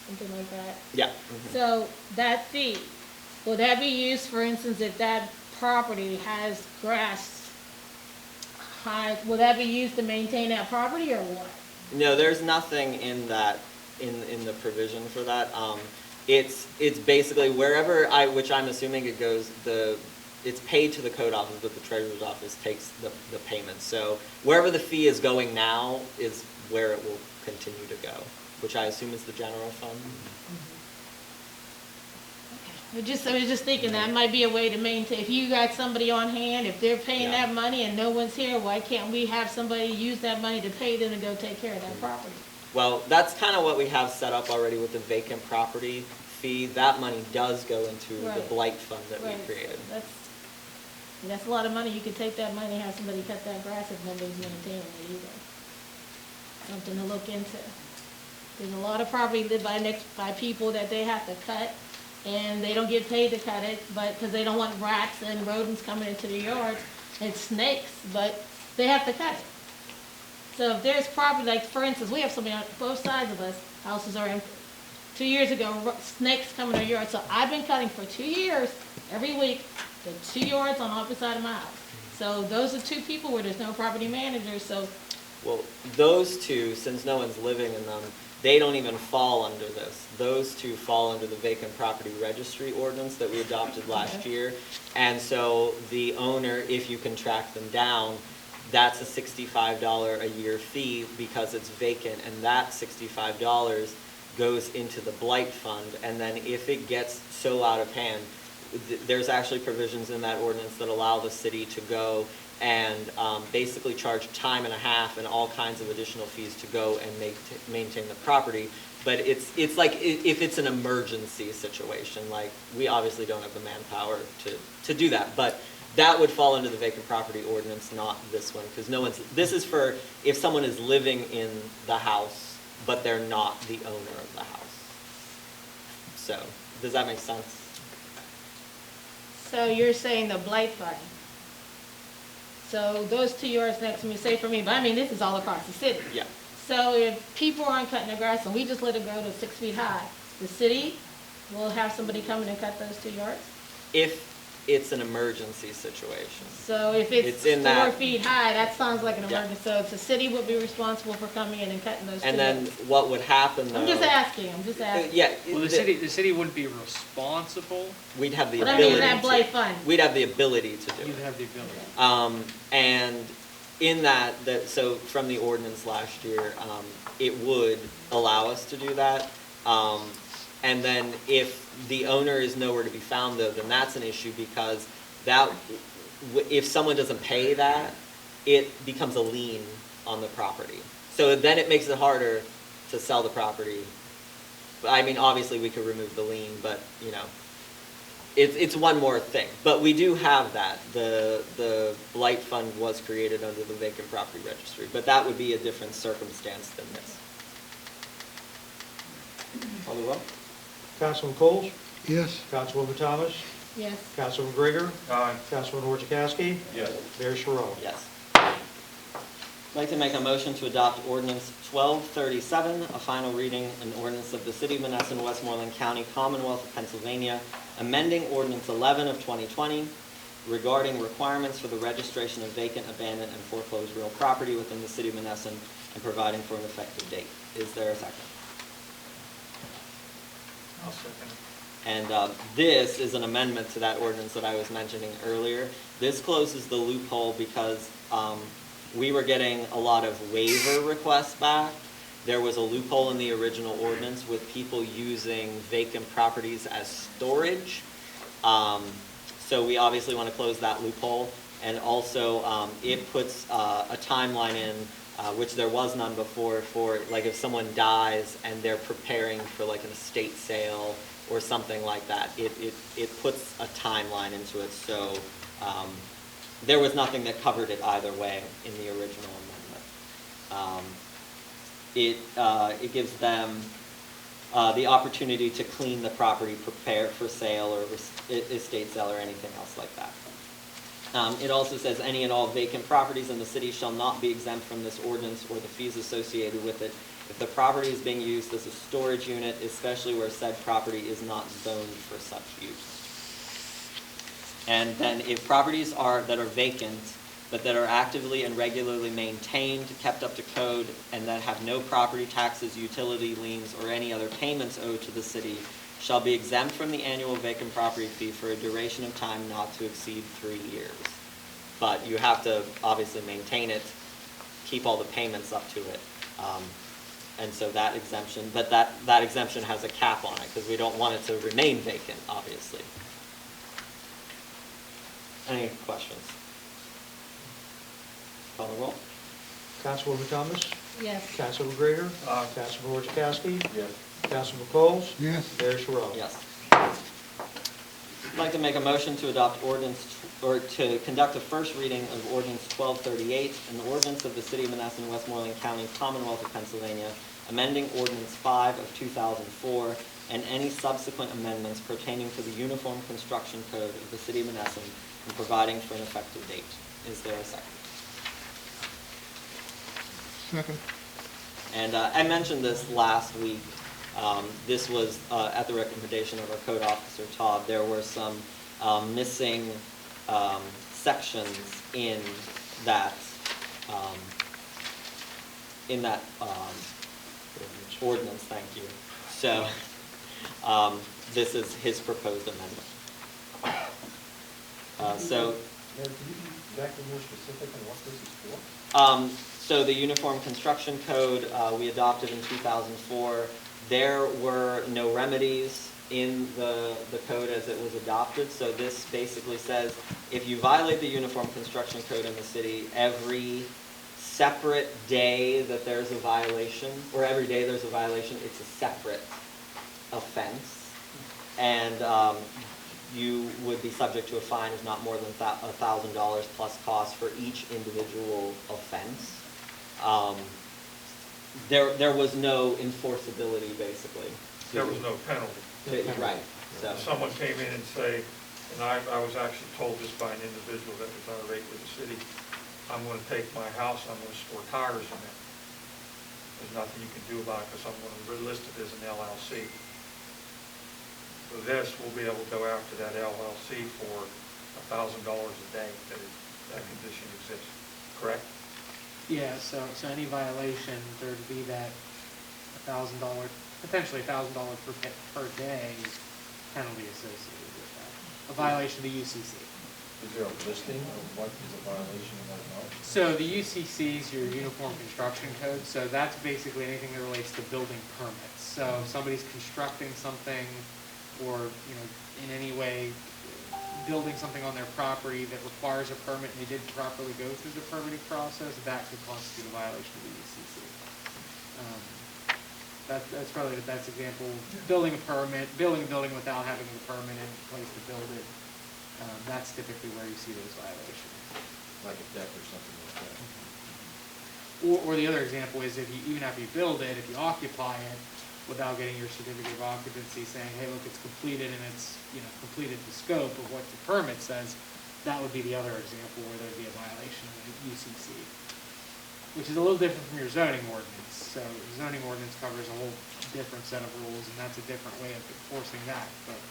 something like that. Yeah. Mm-hmm. So that fee, will that be used, for instance, if that property has grass? Will that be used to maintain that property or what? No, there's nothing in that in the provision for that. It's basically wherever which I'm assuming it goes, it's paid to the code office, but the treasurer's office takes the payment. So wherever the fee is going now is where it will continue to go, which I assume is the general fund. I was just thinking that might be a way to maintain, if you got somebody on hand, if they're paying that money and no one's here, why can't we have somebody use that money to pay them to go take care of that property? Well, that's kind of what we have set up already with the vacant property fee. That money does go into the blight fund that we created. That's a lot of money. You could take that money and have somebody cut that grass if nobody's maintaining it either. something to look into. There's a lot of property lived by people that they have to cut, and they don't get paid to cut it, but, because they don't want rats and rodents coming into their yards, and snakes, but they have to cut it. So if there's property, like for instance, we have somebody on both sides of us, houses are empty. 2 years ago, snakes come in our yard, so I've been cutting for 2 years, every week, the 2 yards on the opposite side of my house. So those are 2 people where there's no property manager, so Well, those two, since no one's living in them, they don't even fall under this. Those two fall under the vacant property registry ordinance that we adopted last year. And so the owner, if you can track them down, that's a $65 a year fee because it's vacant, and that $65 goes into the blight fund. And then if it gets so out of hand, there's actually provisions in that ordinance that allow the city to go and basically charge time and a half and all kinds of additional fees to go and maintain the property. But it's like if it's an emergency situation, like we obviously don't have the manpower to do that, but that would fall under the vacant property ordinance, not this one, because this is for if someone is living in the house, but they're not the owner of the house. So, does that make sense? So you're saying the blight fund. So those 2 yards next to me, say for me, but I mean, this is all across the city. Yeah. So if people aren't cutting the grass and we just let it grow to 6 feet high, the city will have somebody come in and cut those 2 yards? If it's an emergency situation. So if it's in 4 that- feet high, that sounds like an Yeah. emergency. So the city would be responsible for coming in and cutting those 2 And yards? then what would happen though? I'm just asking. Yeah. Well, the city wouldn't be responsible. We'd have the But I ability mean, that blight to. fund. We'd have the ability to do You'd it. have the ability. And in that, so from the ordinance last year, it would allow us to do that. And then if the owner is nowhere to be found though, then that's an issue because if someone doesn't pay that, it becomes a lien on the property. So then it makes it harder to sell the property. I mean, obviously we could remove the lien, but you know, it's one more thing. But we do have that. The blight fund was created under the vacant property registry, but that would be a different circumstance than this. Call the roll. Councilman Coles? Yes, Councilwoman Thomas? Yes. Councilman Grigor? Aye. Councilman Orchakowski? Yes. Mayor Sherrill? Yes. I'd like to make a motion to adopt ordinance 1237, a final reading, an ordinance of the City of Monessen, Westmoreland County, Commonwealth of Pennsylvania, amending ordinance 11 of 2020 regarding requirements for the registration of vacant, abandoned, and foreclosed real property within the City of Monessen and providing for an effective date. Is there a second? I'll second it. And this is an amendment to that ordinance that I was mentioning earlier. This closes the loophole because we were getting a lot of waiver requests back. There was a loophole in the original ordinance with people using vacant properties as storage. So we obviously want to close that loophole. And also it puts a timeline in, which there was none before, for like if someone dies and they're preparing for like an estate sale or something like that. It puts a timeline into it. So there was nothing that covered it either way in the original amendment. It gives them the opportunity to clean the property, prepare for sale or estate sale or anything else like that. It also says any and all vacant properties in the city shall not be exempt from this ordinance or the fees associated with it if the property is being used as a storage unit, especially where said property is not zoned for such use. And then if properties that are vacant, but that are actively and regularly maintained, kept up to code, and that have no property taxes, utility liens, or any other payments owed to the city, shall be exempt from the annual vacant property fee for a duration of time not to exceed 3 years. But you have to obviously maintain it, keep all the payments up to it. And so that exemption, but that exemption has a cap on it because we don't want it to remain vacant, obviously. Any questions? Call the roll. Councilwoman Thomas? Yes. Councilman Grigor? Aye. Councilman Orchakowski? Yes. Councilman Coles? yes. Mayor Sherrill? Yes. I'd like to make a motion to adopt ordinance, or to conduct a first reading of ordinance 1238, an ordinance of the City of Monessen, Westmoreland County, Commonwealth of Pennsylvania, amending ordinance 5 of 2004, and any subsequent amendments pertaining to the Uniform Construction Code of the City of Monessen, and providing for an effective date. Is there a second? Second. And I mentioned this last week. This was at the recommendation of our code officer, Todd. There were some missing sections in that ordinance. Thank you. So this is his proposed amendment. So. Mayor, can you be exactly more specific on what this is for? So the Uniform Construction Code we adopted in 2004. There were no remedies in the code as it was adopted. So this basically says if you violate the Uniform Construction Code in the city, every separate day that there's a violation, or every day there's a violation, it's a separate offense. And you would be subject to a fine of not more than $1,000 plus costs for each individual offense. There was no enforceability, basically. There was no penalty. Right. So. If someone came in and say, and I was actually told this by an individual that was irate with the city, I'm going to take my house, I'm going to store tires in it. There's nothing you can do about it because I'm going to list it as an LLC. So this, we'll be able to go after that LLC for $1,000 a day that condition exists, correct? Yeah, so any violation, there'd be that $1,000, potentially $1,000 per day penalty associated with that. A violation of the UCC. Is there a listing of what is a violation and what not? So the UCC is your Uniform Construction Code, so that's basically anything that relates to building permits. So if somebody's constructing something or, in any way building something on their property that requires a permit and they didn't properly go through the permitting process, that could constitute a violation of the UCC. That's probably the best example. Building a building without having the permit in place to build it, that's typically where you see those violations. Like a deck or something like that? Or the other example is if you, even after you build it, if you occupy it without getting your certificate of occupancy saying, hey, look, it's completed and it's, completed the scope of what the permit says, that would be the other example where there'd be a violation of the UCC, which is a little different from your zoning ordinance. So the zoning ordinance covers a whole different set of rules, and that's a different way of enforcing that. But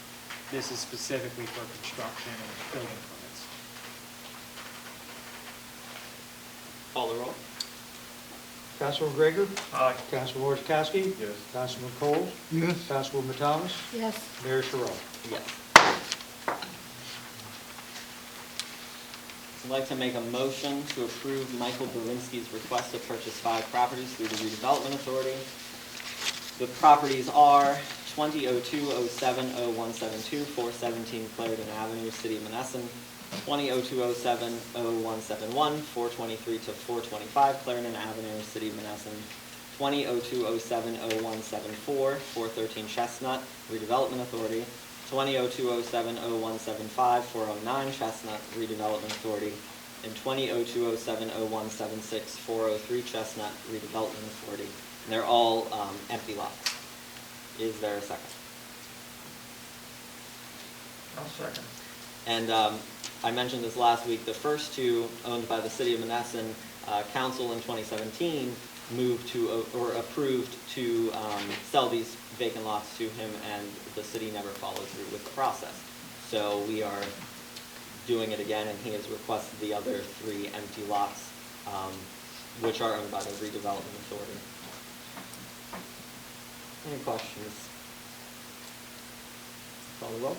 this is specifically for construction and building permits. Call the roll. Councilman Gregor? Aye. Councilman Wozzachowski? Yes. Councilman Coles? Yes. Councilwoman Thomas? Yes. Mayor Sherrod? Yes. I'd like to make a motion to approve Michael Belinsky's request to purchase 5 properties through the redevelopment authority. The properties are 2002-07-0172, 417 Clarendon Avenue, City of Monessen, 2002-07-0171, 423 to 425 Clarendon Avenue, City of Monessen, 2002-07-0174, 413 Chestnut, Redevelopment Authority, 2002-07-0175, 409 Chestnut, Redevelopment Authority, and 2002-07-0176, 403 Chestnut, Redevelopment Authority. And they're all empty lots. Is there a second? I'll second. And I mentioned this last week, the first 2 owned by the City of Monessen, Council in 2017 moved to, or approved to sell these vacant lots to him, and the city never followed through with the process. So we are doing it again, and he has requested the other 3 empty lots, which are owned by the redevelopment authority. Any questions? Call the roll.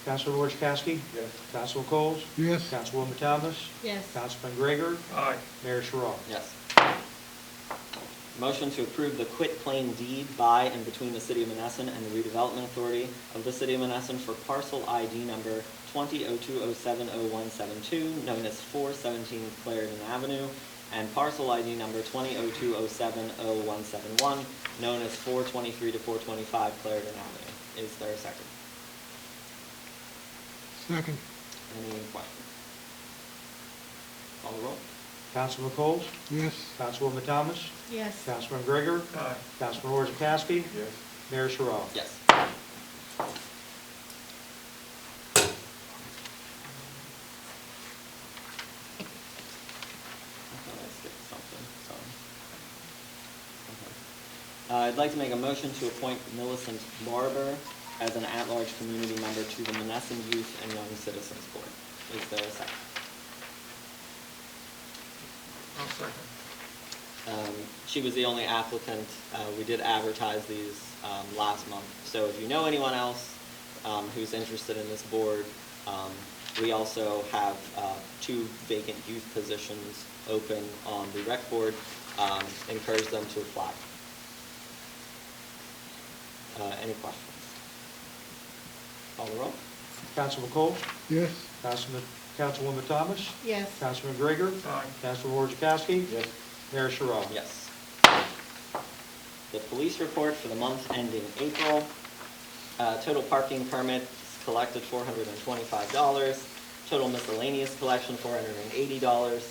Councilman Wozzachowski? Yes. Councilman Coles? Yes. Councilwoman Thomas? Yes. Councilman Gregor? Aye. Mayor Sherrod? Yes. Motion to approve the quitclaim deed by and between the City of Monessen and the Redevelopment Authority of the City of Monessen for parcel ID number 2002-07-0172, known as 417 Clarendon Avenue, and parcel ID number 2002-07-0171, known as 423 to 425 Clarendon Avenue. Is there a second? Second. Any questions? Call the roll. Councilman Coles? Yes. Councilwoman Thomas? Yes. Councilman Gregor? Aye. Councilman Wozzachowski? Yes. Mayor Sherrod? Yes. I skipped something, sorry. Okay. I'd like to make a motion to appoint Millicent Barber as an at-large community member to the Monessen Youth and Young Citizens Board. Is there a second? I'll second. She was the only applicant. We did advertise these last month. So if you know anyone else who's interested in this board, we also have 2 vacant youth positions open on the rec board. Encourage them to apply. Any questions? Call the roll. Councilman Coles? Yes. Councilwoman Thomas? Yes. Councilman Gregor? Aye. Councilman Wozzachowski? Yes. Mayor Sherrod? Yes. The police report for the month ending April. Total parking permits collected $425. Total miscellaneous collection $480.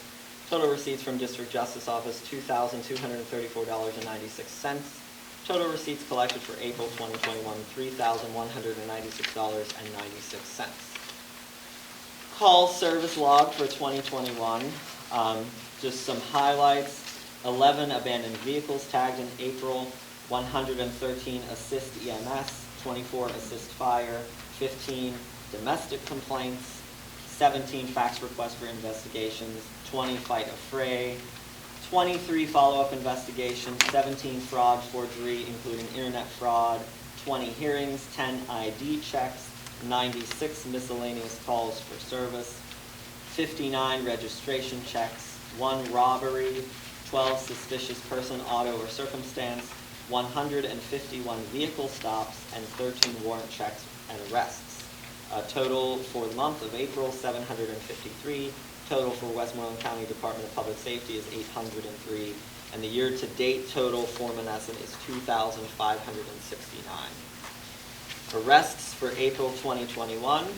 Total receipts from District Justice Office $2,234.96. Total receipts collected for April 2021 $3,196.96. Call service log for 2021. Just some highlights. 11 abandoned vehicles tagged in April, 113 assist EMS, 24 assist fire, 15 domestic complaints, 17 fax requests for investigations, 20 fight a fray, 23 follow-up investigations, 17 fraud, forgery, including internet fraud, 20 hearings, 10 ID checks, 96 miscellaneous calls for service, 59 registration checks, 1 robbery, 12 suspicious person, auto, or circumstance, 151 vehicle stops, and 13 warrant checks and arrests. Total for the month of April, 753. Total for Westmoreland County Department of Public Safety is 803. And the year-to-date total for Monessen is 2,569. Arrests for April 2021.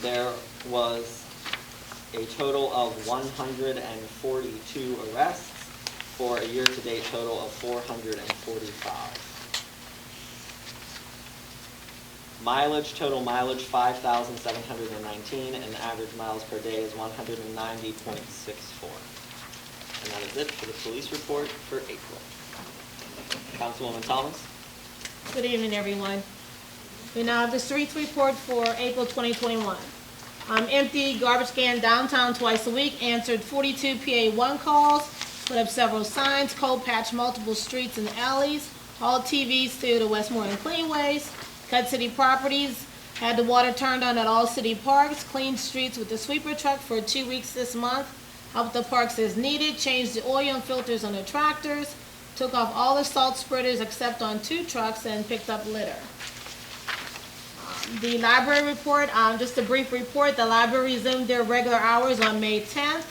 There was a total of 142 arrests for a year-to-date total of 445. Mileage, total mileage 5,719, and average miles per day is 190.64. And that is it for the police report for April. Councilwoman Thomas? Good evening, everyone. We now have the streets report for April 2021. Empty garbage can downtown twice a week, answered 42 PA1 calls, put up several signs, cold patch multiple streets and alleys, hauled TVs to the Westmoreland Cleanways, cut city properties, had the water turned on at all city parks, cleaned streets with the sweeper truck for 2 weeks this month, helped the parks as needed, changed the oil and filters on the tractors, took off all the salt spreaders except on 2 trucks, and picked up litter. The library report, just a brief report, the library resumed their regular hours on May 10th,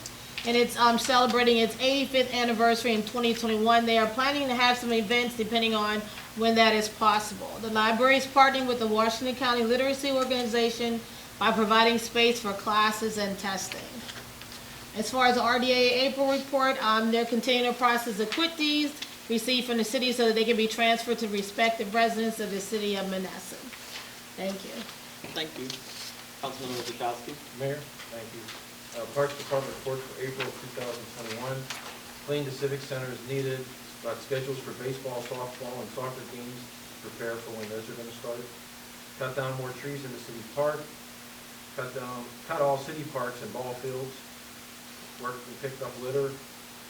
and it's celebrating its 85th anniversary in 2021. They are planning to have some events depending on when that is possible. The library is partnering with the Washington County Literacy Organization by providing space for classes and testing. As far as the RDA April report, they're continuing the process of quit deeds received from the city so that they can be transferred to respective residents of the city of Monessen. Thank you. Thank you. Councilman Wozzachowski? Mayor, thank you. Parks Department report for April 2021. Clean the Civic Center as needed. Got schedules for baseball, softball, and soccer games. Prepare for when those are going to start. Cut down more trees in the city park. Cut all city parks and ball fields. Worked and picked up litter.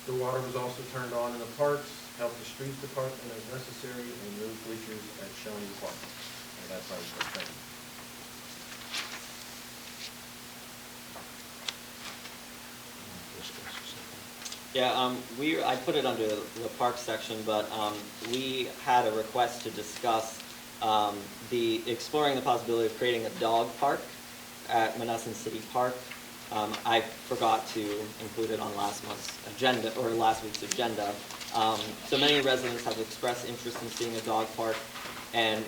The water was also turned on in the parks. Helped the streets department as necessary and move bleachers at Shawnee Park. And that's how it's going. Yeah, I put it under the park section, but we had a request to discuss exploring the possibility of creating a dog park at Monessen City Park. I forgot to include it on last month's agenda, or last week's agenda. So many residents have expressed interest in seeing a dog park, and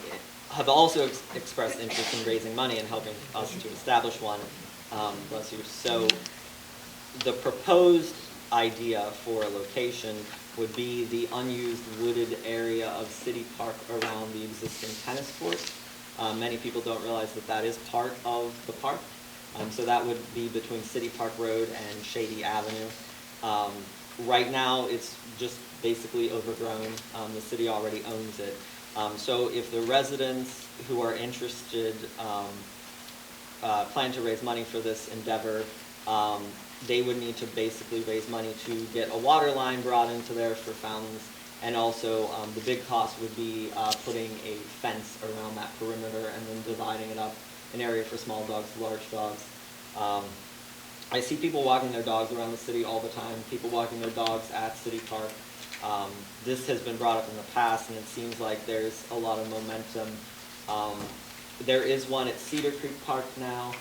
have also expressed interest in raising money and helping us to establish one. Bless you. So the proposed idea for a location would be the unused wooded area of City Park around the existing tennis court. Many people don't realize that that is part of the park. So that would be between City Park Road and Shady Avenue. Right now, it's just basically overgrown. The city already owns it. So if the residents who are interested plan to raise money for this endeavor, they would need to basically raise money to get a water line brought into there for fountains, and also the big cost would be putting a fence around that perimeter and then dividing it up, an area for small dogs, large dogs. I see people walking their dogs around the city all the time, people walking their dogs at City Park. This has been brought up in the past, and it seems like there's a lot of momentum. There is one at Cedar Creek Park now.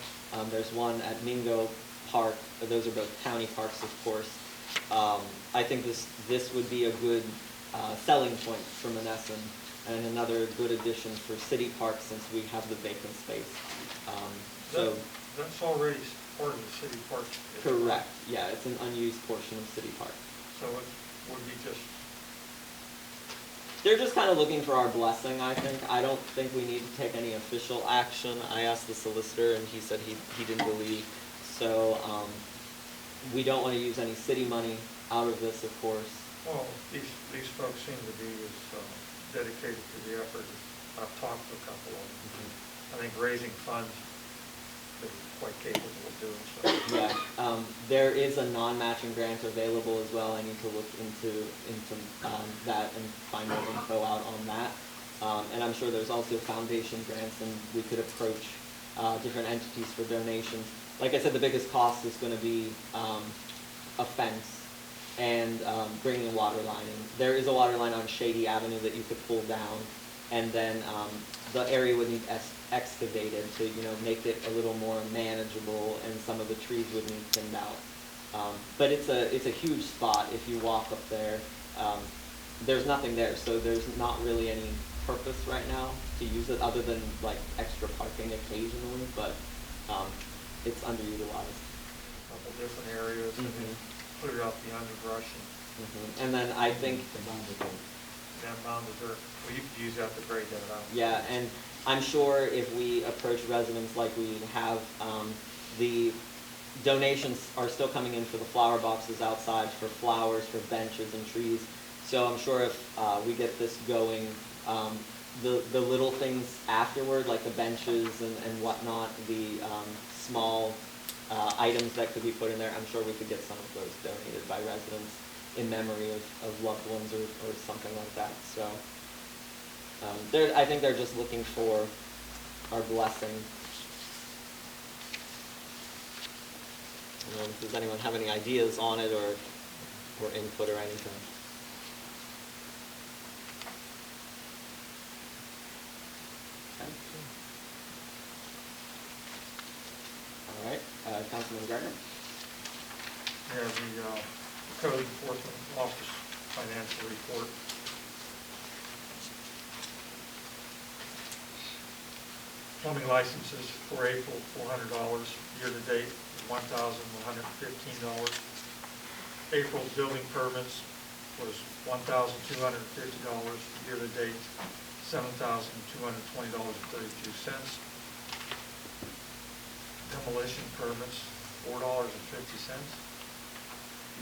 There's one at Mingo Park. Those are both county parks, of course. I think this would be a good selling point for Monessen, and another good addition for City Park since we have the vacant space. So That's already part of the city park. correct. Yeah, it's an unused portion of City Park. So it would be just, They're just kind of looking for our blessing, I think. I don't think we need to take any official action. I asked the solicitor, and he said he didn't believe. So we don't want to use any city money out of this, of course. well, these folks seem to be as dedicated to the effort. I've talked to a couple of them. I think raising funds, they're quite capable of doing so. Yeah, there is a non-matching grant available as well. I need to look into that and find more info out on that. And I'm sure there's also foundation grants, and we could approach different entities for donations. Like I said, the biggest cost is going to be a fence and bringing a water line in. There is a water line on Shady Avenue that you could pull down, and then the area would need excavated to, make it a little more manageable, and some of the trees would need thinned out. But it's a huge spot. If you walk up there, there's nothing there, so there's not really any purpose right now to use it other than like extra parking occasionally, but it's underutilized. A couple different areas, and then clear out the underbrush and And then I think, then mound the dirt. Well, you could use that to grade that out. yeah, and I'm sure if we approach residents like we have, the donations are still coming in for the flower boxes outside, for flowers, for benches and trees. So I'm sure if we get this going, the little things afterward, like the benches and whatnot, the small items that could be put in there, I'm sure we could get some of those donated by residents in memory of loved ones or something like that. So I think they're just looking for our blessing. Does anyone have any ideas on it or input or anything? Okay. All right, Councilman Gardner? Yeah, the Code Enforcement Office Financial Report. Plumbing licenses for April, $400. Year-to-date, $1,115. April's building permits was $1,250. Year-to-date, $7,220.32. Demolition permits, $4.50.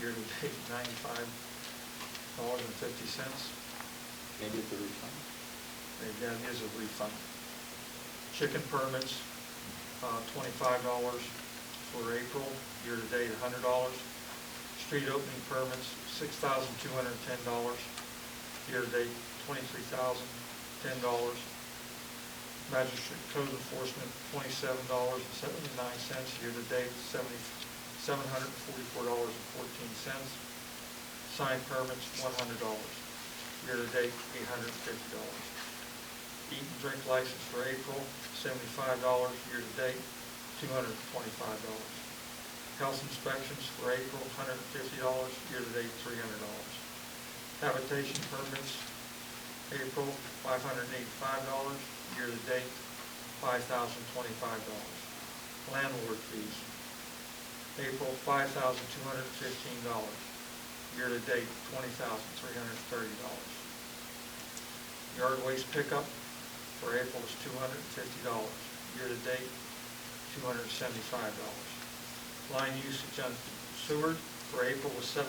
Year-to-date, $95.50. Maybe it's a refund. Maybe that is a refund. Chicken permits, $25 for April, year-to-date $100. Street opening permits, $6,210, year-to-date $23,010. Magistrate code enforcement, $27.79, year-to-date $744.14. Sign permits, $100, year-to-date $850. Eat and drink license for April, $75, year-to-date $225. Health inspections for April, $150, year-to-date $300. Habitation permits, April, $585, year-to-date, $5,025. Landlord fees, April, $5,215, year-to-date, $20,330. Yard waste pickup for April was $250, year-to-date, $275. Line usage on sewer for April was $792,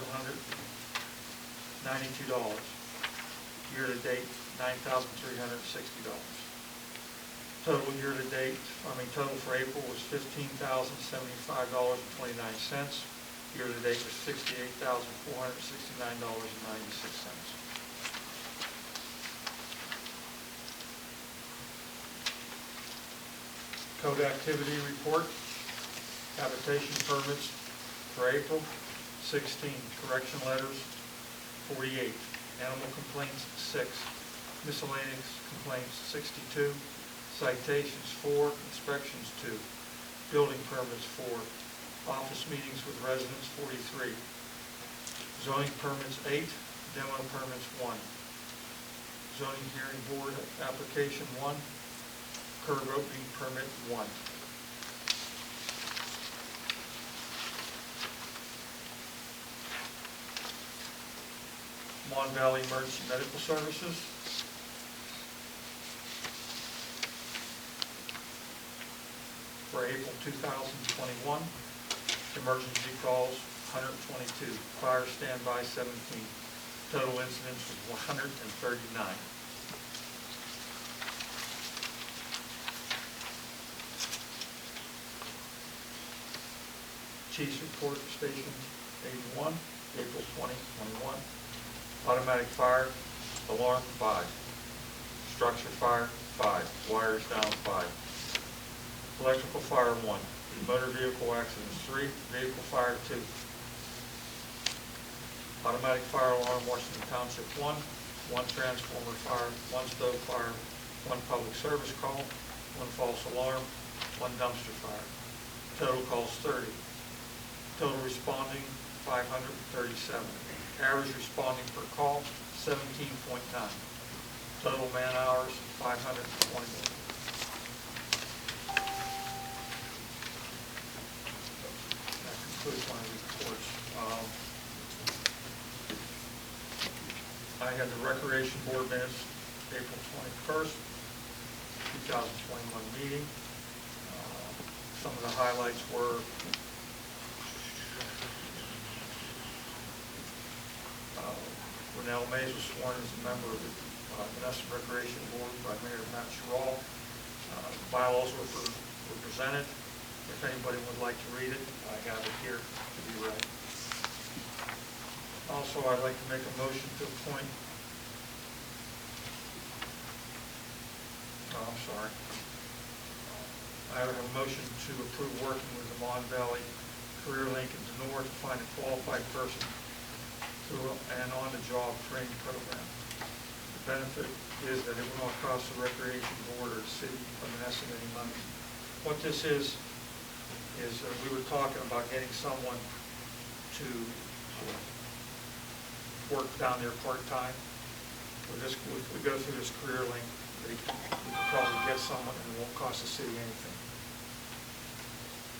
year-to-date, $9,360. Total total for April was $15,075.29. Year-to-date was $68,469.96. Code activity report, habitation permits for April, 16, correction letters, 48, animal complaints, 6, miscellaneous complaints, 62, citations, 4, inspections, 2, building permits, 4, office meetings with residents, 43, zoning permits, 8, demo permits, 1, zoning hearing board application, 1, curb opening permit, 1. Mon Valley Emergency Medical Services. For April 2021, emergency calls 122, fire standby 17, total incidents was 139. Chief's report, Station 81, April 2021. Automatic fire, alarm 5. Structure fire 5. Wires down 5. Electrical fire 1. Motor vehicle accidents 3. Vehicle fire 2. Automatic fire alarm, Washington Township 1. 1 transformer fire, 1 stove fire, 1 public service call, 1 false alarm, 1 dumpster fire. Total calls 30. Total responding, 537. Average responding per call, 17.9. Total man hours, 521. That concludes my reports. I had the Recreation Board minutes, April 21st, 2021 meeting. Some of the highlights were Renell Mays was sworn as a member of the Monessen Recreation Board by Mayor Matt Sherrill. Bylaws were presented. If anybody would like to read it, I have it here to be read. Also, I'd like to make a motion to appoint, I have a motion to approve working with the Mon Valley Career Link and Denora to find a qualified person through an on-the-job training program. The benefit is that it will not cost the Recreation Board or the city of Monessen any money. What this is we were talking about getting someone to work down there part-time. We go through this career link, we could probably get someone and it won't cost the city anything.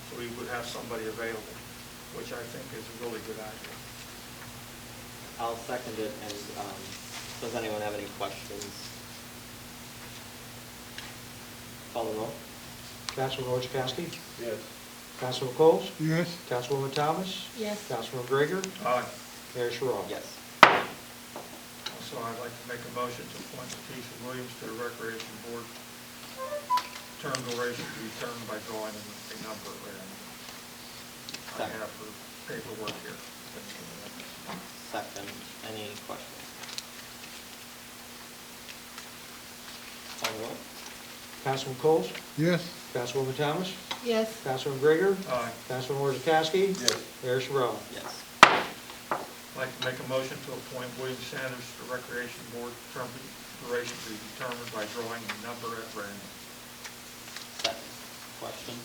So we would have somebody available, which I think is a really good idea. I'll second it, and does anyone have any questions? Call the roll. Councilman Chakowski? Yes. Councilman Coles? Yes. Councilwoman Thomas? Yes. Councilman Gregor? Aye. Mayor Sherrill? Yes. Also, I'd like to make a motion to appoint Keisha Williams to the Recreation Board. Term duration to be determined by drawing a number, and I have her paperwork here. Second. Any questions? Call the roll. Councilman Coles? Yes. Councilwoman Thomas? Yes. Councilman Gregor? Aye. Councilman Chakowski? Yes. Mayor Sherrill? Yes. I'd like to make a motion to appoint William Sanders to the Recreation Board, term duration to be determined by drawing a number at random. Second. Questions?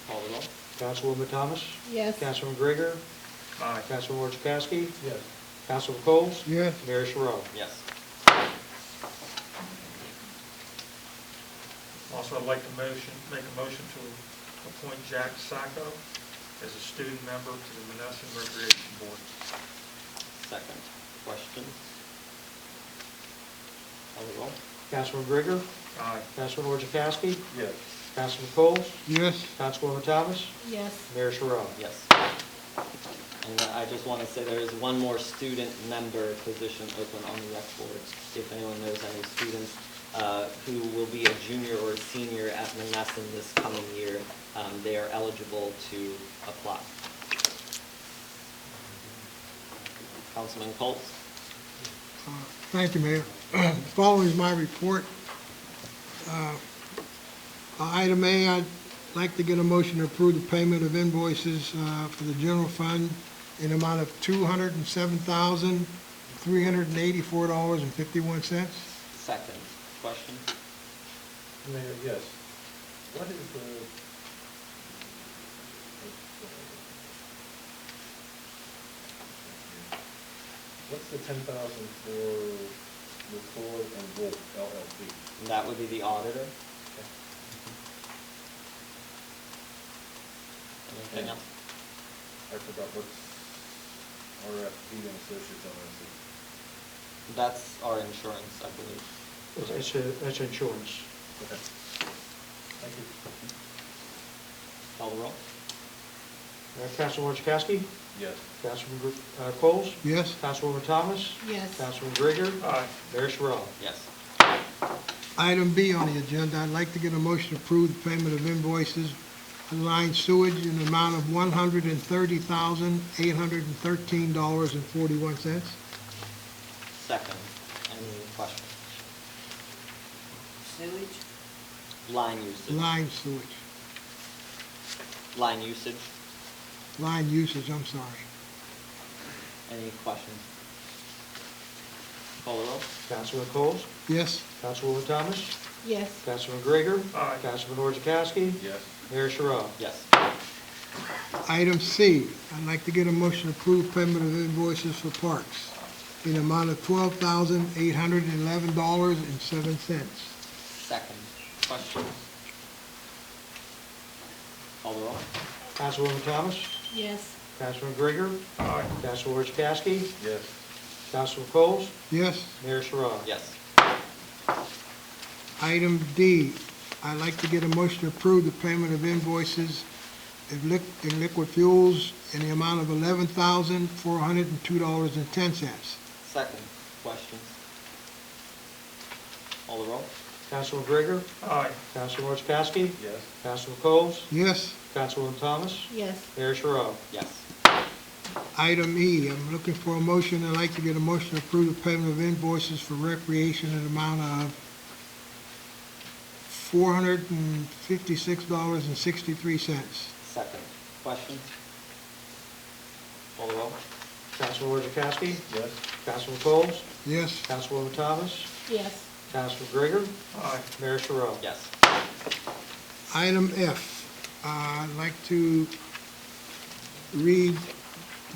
Call the roll. Councilwoman Thomas? Yes. Councilman Gregor? Aye. Councilman Chakowski? Yes. Councilman Coles? Yes. Mayor Sherrill? Yes. Also, I'd like to make a motion to appoint Jack Sacco as a student member to the Monessen Recreation Board. Second. Questions? Call the roll. Councilman Grigger, Aye. Councilman Orchakowski, Yes. Councilman Coles, Yes, Councilwoman Thomas, Yes. Mayor Sherrod. Yes. And I just want to say there is one more student member position open on the rec board. If anyone knows any students who will be a junior or a senior at Monessen this coming year, they are eligible to apply. Councilman Colts? thank you, Mayor. Following is my report. Item A, I'd like to get a motion to approve the payment of invoices for the general fund in the amount of $207,384.51. Second. Question? Mayor, yes. What is what's the 10,000 for Record and Wolf LLC? And that would be the auditor. Anything else? I forgot what's RFP and Associates LLC. That's our insurance, I believe. That's insurance. Okay. Thank you. Call the roll. Councilman Orchakowski, Yes. Councilman Coles, Yes, Councilwoman Thomas, Yes. Councilman Grigger, Aye. Mayor Sherrod. Yes. item B on the agenda, I'd like to get a motion to approve the payment of invoices on line sewage in the amount of $130,813.41. Second. Any questions? Sewage? Line usage. Line sewage, Line usage. line usage, I'm sorry. Any questions? Call the roll. Councilman Coles, Yes, Councilwoman Thomas, Yes. Councilman Grigger, Aye. Councilman Orchakowski, Yes. Mayor Sherrod. Yes. item C, I'd like to get a motion to approve payment of invoices for parks in the amount of $12,811.07. Second. Questions? Call the roll. Councilwoman Thomas, Yes. Councilman Grigger, Aye. Councilman Orchakowski, Yes. Councilman Coles, Yes, Mayor Sherrod. Yes. item D, I'd like to get a motion to approve the payment of invoices in liquid fuels in the amount of $11,402.10. Second. Questions? Call the roll. Councilman Grigger, Aye. Councilman Orchakowski, Yes. Councilman Coles, Yes, Councilwoman Thomas, Yes. Mayor Sherrod. Yes. item E, I'm looking for a motion, I'd like to get a motion to approve the payment of invoices for recreation in the amount of $456.63. Second. Questions? Call the roll. Councilman Orchakowski, Yes. Councilman Coles, Yes, Councilwoman Thomas, Yes. Councilman Grigger, Aye. Mayor Sherrod. Yes. item F, I'd like to read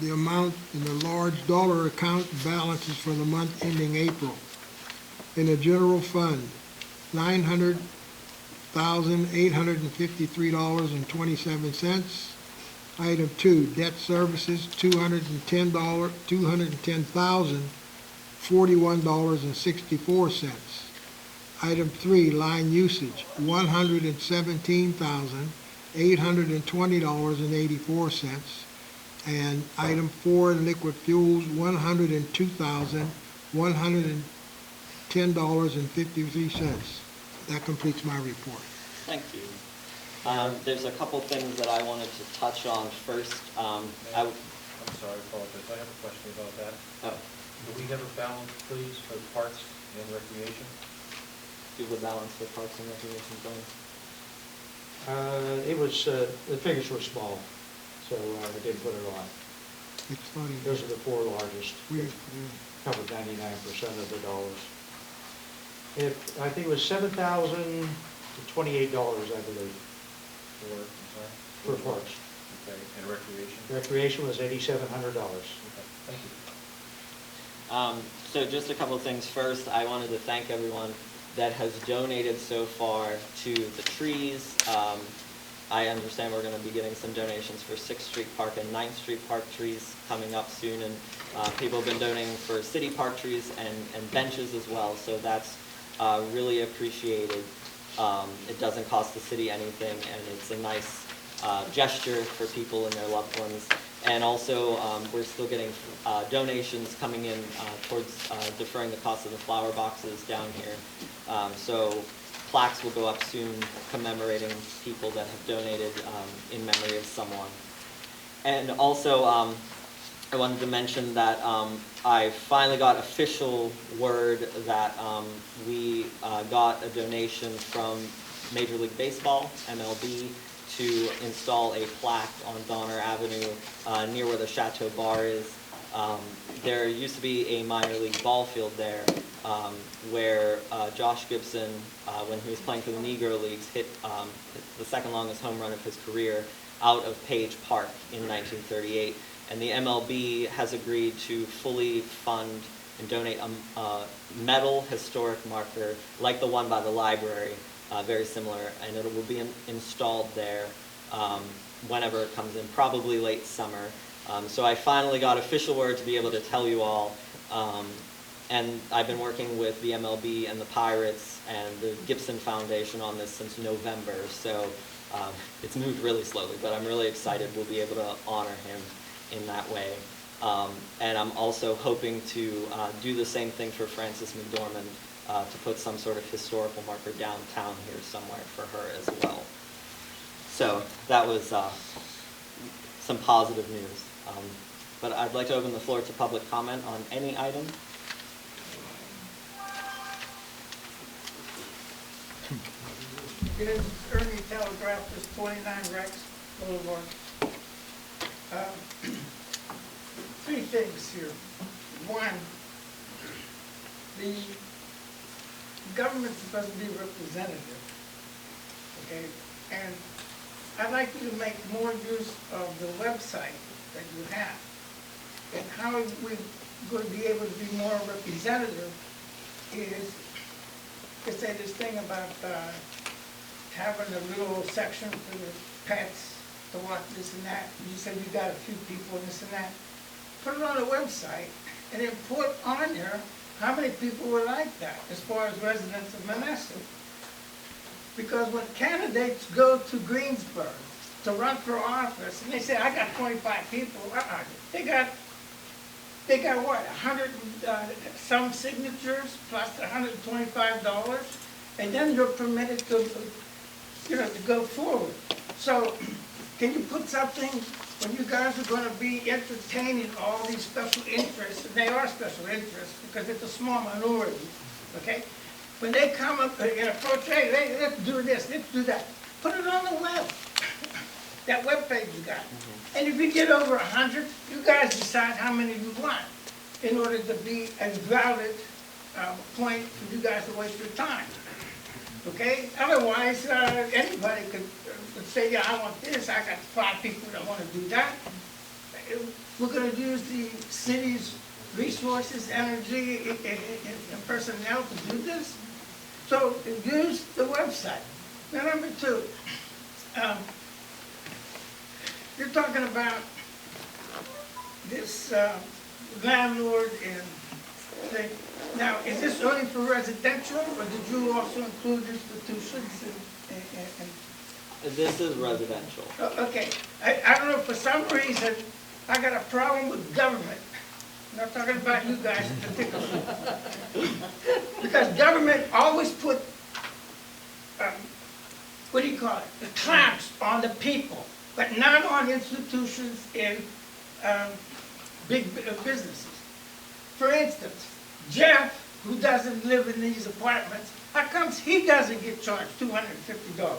the amount in the large dollar account balances for the month ending April. In the general fund, $900,853.27. Item 2, debt services, $210,041.64. Item 3, line usage, $117,820.84. And item 4, liquid fuels, $102,110.53. That completes my report. Thank you. There's a couple things that I wanted to touch on first. I'm sorry, I apologize. I have a question about that. Oh, Do we have a balance, please, for parks and recreation? do the balance for Parks and Recreation going? The figures were small, so I didn't put it on. It's funny. Those are the four largest, We- covered 99% of the dollars. I think it was $7,028, I believe, For, I'm sorry? for parks. Okay, and recreation? Recreation was $8,700. Okay, thank you. So just a couple of things. First, I wanted to thank everyone that has donated so far to the trees. I understand we're going to be getting some donations for 6th Street Park and 9th Street Park trees coming up soon, and people have been donating for city park trees and benches as well, so that's really appreciated. It doesn't cost the city anything, and it's a nice gesture for people and their loved ones. And also, we're still getting donations coming in towards deferring the cost of the flower boxes down here. So plaques will go up soon commemorating people that have donated in memory of someone. And also, I wanted to mention that I finally got official word that we got a donation from Major League Baseball, MLB, to install a plaque on Donner Avenue near where the Chateau Bar is. There used to be a minor league ball field there where Josh Gibson, when he was playing for the Negro Leagues, hit the second longest home run of his career out of Page Park in 1938. And the MLB has agreed to fully fund and donate a metal historic marker like the one by the library, very similar, and it will be installed there whenever it comes in, probably late summer. So I finally got official word to be able to tell you all, and I've been working with the MLB and the Pirates and the Gibson Foundation on this since November, so it's moved really slowly, but I'm really excited we'll be able to honor him in that way. And I'm also hoping to do the same thing for Frances McDormand, to put some sort of historical marker downtown here somewhere for her as well. So that was some positive news. But I'd like to open the floor to public comment on any item. It is Ernie Telegraph, this 29 Rex Boulevard. Three things here. One, the government's supposed to be representative, okay? And I'd like you to make more use of the website that you have. And how we're going to be able to be more representative is, to say this thing about having a little section for the pets to watch this and that. You said you got a few people and this and that. Put it on the website and then put on there how many people were like that as far as residents of Monessen. Because when candidates go to Greensburg to run for office and they say, I got 25 people, they got what, 100 some signatures plus $125, and then you're permitted to, to go forward. So can you put something when you guys are going to be entertaining all these special interests, and they are special interests because it's a small minority, okay? When they come up and approach, hey, let's do this, let's do that. Put it on the web, that web page you got. And if you get over 100, you guys decide how many you want in order to be a valid point for you guys to waste your time. Okay? Otherwise, anybody could say, yeah, I want this, I got 5 people that want to do that. We're going to use the city's resources, energy, and personnel to do this. So use the website. Now, number 2, you're talking about this landlord and thing. Now, is this only for residential, or did you also include institutions and This is residential. Okay, I don't know, for some reason, I got a problem with government. I'm not talking about you guys in particular. Because government always put, what do you call it, the clamps on the people, but not on institutions and big businesses. For instance, Jeff, who doesn't live in these apartments, how comes he doesn't get charged $250?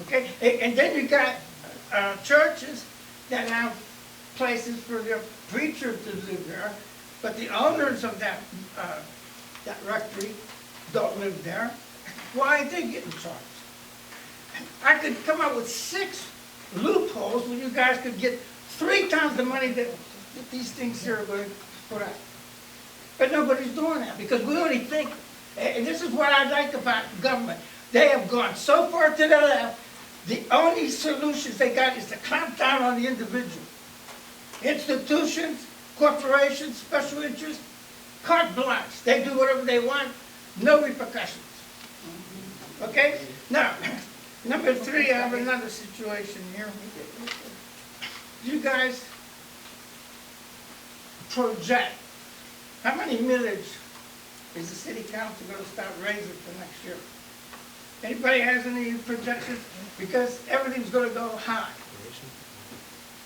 Okay, and then you got churches that have places for their preacher to live there, but the owners of that rectory don't live there. Why are they getting charged? I could come up with 6 loopholes where you guys could get 3 times the money that these things here are going to put out. But nobody's doing that because we only think And this is what I like about government. They have gone so far to the left, the only solutions they got is to clamp down on the individual. Institutions, corporations, special interests, carte blanche. They do whatever they want, no repercussions. Okay? Now, number 3, I have another situation here. You guys project, how many millage is the city council going to start raising for next year? Anybody has any projections? Because everything's going to go high.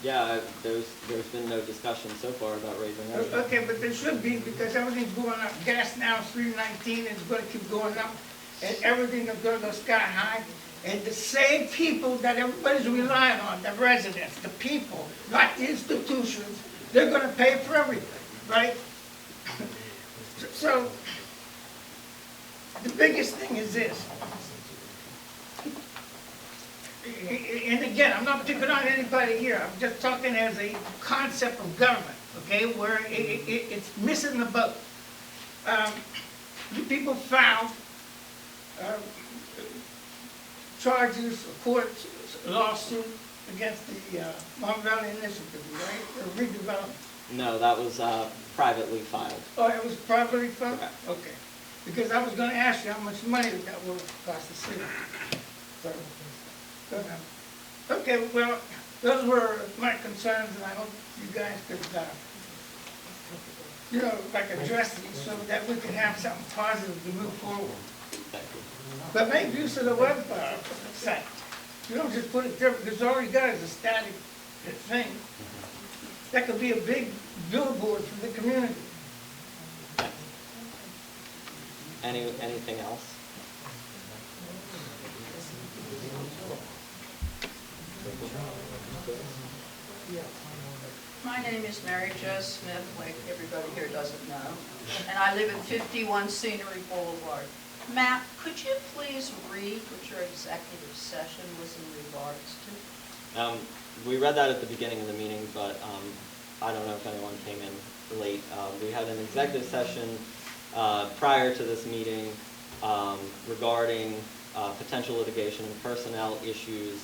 Yeah, there's been no discussion so far about raising that. Okay, but there should be, because everything's going up. Gas now is $3.19, and it's going to keep going up, and everything is going to go sky high. And the same people that everybody's relying on, the residents, the people, not the institutions, they're going to pay for everything, right? So, the biggest thing is this. And again, I'm not picking on anybody here. I'm just talking as a concept of government, okay, where it's missing the boat. You people filed charges, a court lawsuit against the Mon Valley Initiative, right, or redevelopment. No, that was privately filed. Oh, it was privately filed? Correct. Okay. Because I was going to ask you how much money that would cost the city. So, go ahead. Okay, well, those were my concerns, and I hope you guys could, you know, like address these so that we can have something positive to move forward. Thank you. But make use of the web site. You don't just put it there, because all you got is a static thing. That could be a big billboard for the community. Anything else? My name is Mary Jo Smith, like everybody here doesn't know, and I live at 51 Scenery Boulevard. Matt, could you please read what your executive session was in regards to? We read that at the beginning of the meeting, but I don't know if anyone came in late. We had an executive session prior to this meeting regarding potential litigation and personnel issues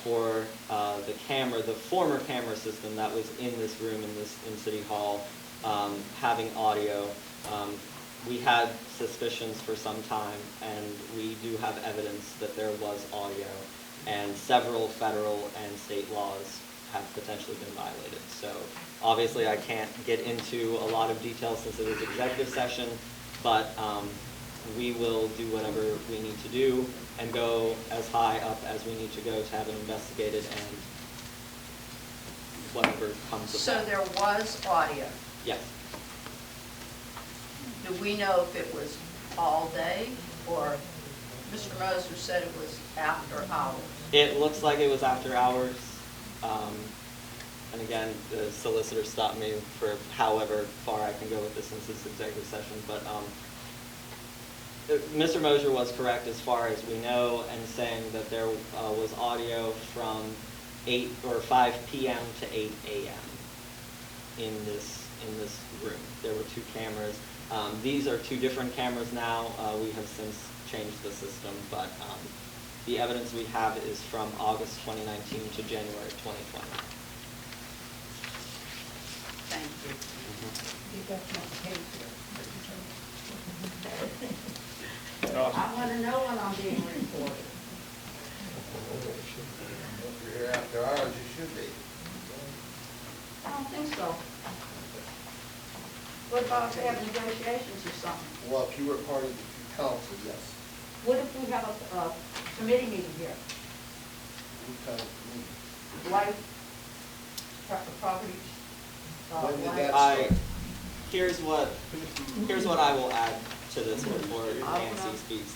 for the former camera system that was in this room in City Hall, having audio. We had suspicions for some time, and we do have evidence that there was audio, and several federal and state laws have potentially been violated. So obviously I can't get into a lot of details since it is executive session, but we will do whatever we need to do and go as high up as we need to go to have it investigated and whatever comes of So that. there was audio. Yes. Do we know if it was all day, or Mr. Moser said it was after hours? It looks like it was after hours. And again, the solicitor stopped me for however far I can go with this since it's executive session. But Mr. Moser was correct as far as we know, and saying that there was audio from 5 p.m. to 8 a.m. in this room. There were 2 cameras. These are 2 different cameras now. We have since changed the system, but the evidence we have is from August 2019 to January 2020. Thank you. I want to know when I'm being recorded. If you're here after hours, you should be. I don't think so. What about if we have negotiations or something? Well, if you were part of the council, yes. What if we have a committee meeting here? What kind of meeting? Life, property, When did life. that start? Here's what I will add to this before Nancy speaks.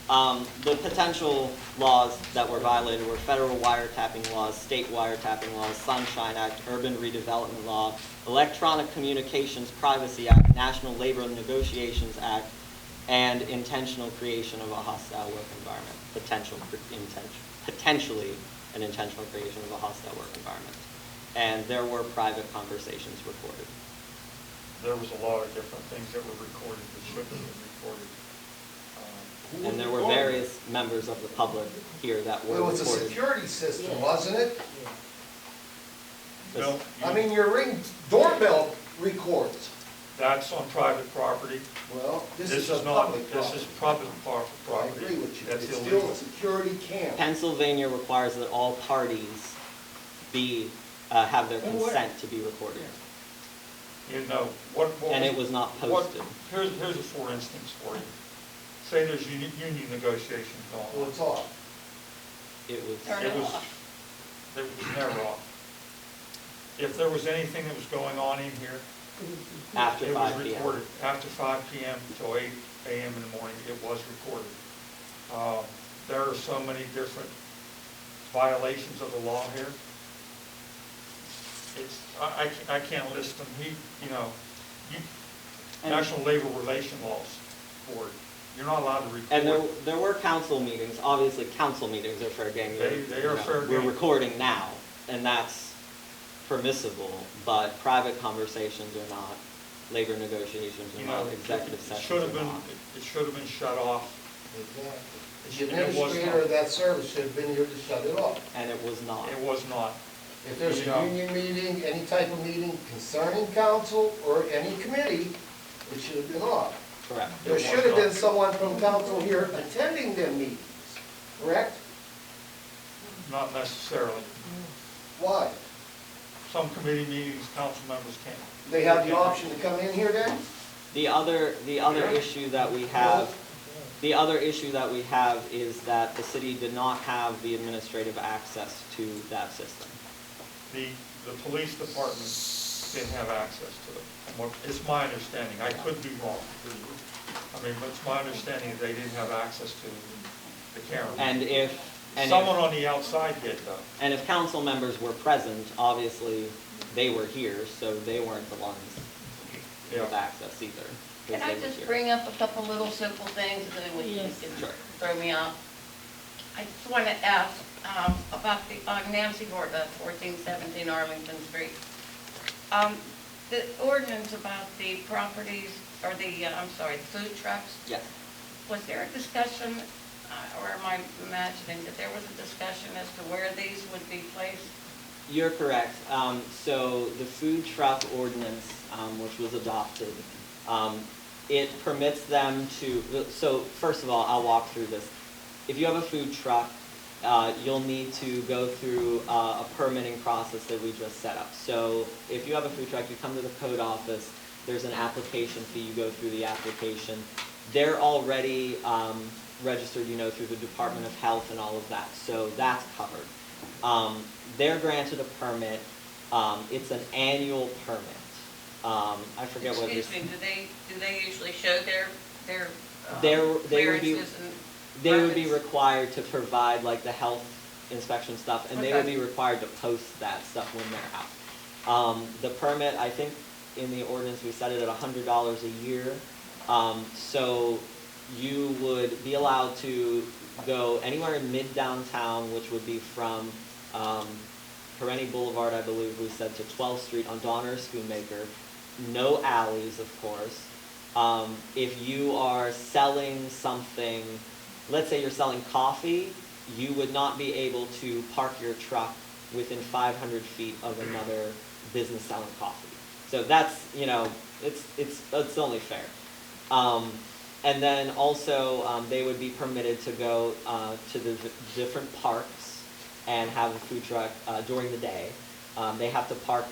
The potential laws that were violated were federal wiretapping laws, state wiretapping laws, Sunshine Act, Urban Redevelopment Law, Electronic Communications Privacy Act, National Labor Negotiations Act, and intentional creation of a hostile work environment. Potentially an intentional creation of a hostile work environment. And there were private conversations recorded. There was a lot of different things that were recorded that shouldn't have been recorded. And there were various members of the public here that were It was a recorded. security system, wasn't it? Bill, I mean, your Ring doorbell records. that's on private property. Well, this This is a is not, public this is property. public I property. agree with you. That's It's still illegal. a security cam. Pennsylvania requires that all parties be, have their consent to be recorded. You know, what And it was not what- posted. Here's a for instance for you. Say there's union negotiations going Well, on. it's off. It was, Turn It it was, off. it was never off. If there was anything that was going on in here, after it was 5 p.m. recorded. After 5 p.m. till 8 a.m. in the morning, it was recorded. There are so many different violations of the law here. It's, I can't list them. National Labor Relation Laws Board, you're not allowed to record. And there were council meetings, obviously council meetings are fair game. They are fair We're game. recording now, and that's permissible, but private conversations are not, labor negotiations You are know, not, executive it sessions should have are been, not. it should have been shut off. Exactly. The It was administrator not. of that service should have been here to shut it off. And it was not. It was not. If there's You know. a union meeting, any type of meeting concerning council or any committee, it should have been off. Correct. There was should have been not. someone from council here attending them meetings, correct? Not necessarily. Why? Some committee meetings, council members can't. They have the option to come in here then? The other issue that we have, is that the city did not have the administrative access to that system. The police department didn't have access to it. And what, it's my understanding, I could be wrong. I mean, but it's my understanding that they didn't have access to the camera. And if Someone on the outside did though. And if council members were present, obviously, they were here, so they weren't the ones with Yeah. access either. Can because I they were just here. bring up a couple little simple things and then we Yes. can Sure. throw me out? I just want to ask about the, Nancy Gorda, 1417 Arlington Street. The ordinance about the properties, or the, the food trucks, Yes. was there a discussion, or am I imagining that there was a discussion as to where these would be placed? You're correct. So the food truck ordinance, which was adopted, it permits them to, so first of all, I'll walk through this. If you have a food truck, you'll need to go through a permitting process that we just set up. So if you have a food truck, you come to the code office, there's an application fee, you go through the application. They're already registered, through the Department of Health and all of that, so that's covered. They're granted a permit. It's an annual permit. I forget what it is. Excuse me, do they usually show their They would be- clearances and They would be permits? required to provide like the health inspection stuff, and they would Okay. be required to post that stuff when they're out. The permit, I think in the ordinance, we set it at $100 a year. So you would be allowed to go anywhere in mid-downtown, which would be from Perenni Boulevard, I believe we said, to 12th Street on Donner Schoonmaker. No alleys, of course. If you are selling something, let's say you're selling coffee, you would not be able to park your truck within 500 feet of another business selling coffee. So that's, it's only fair. And then also, they would be permitted to go to the different parks and have a food truck during the day. They have to park,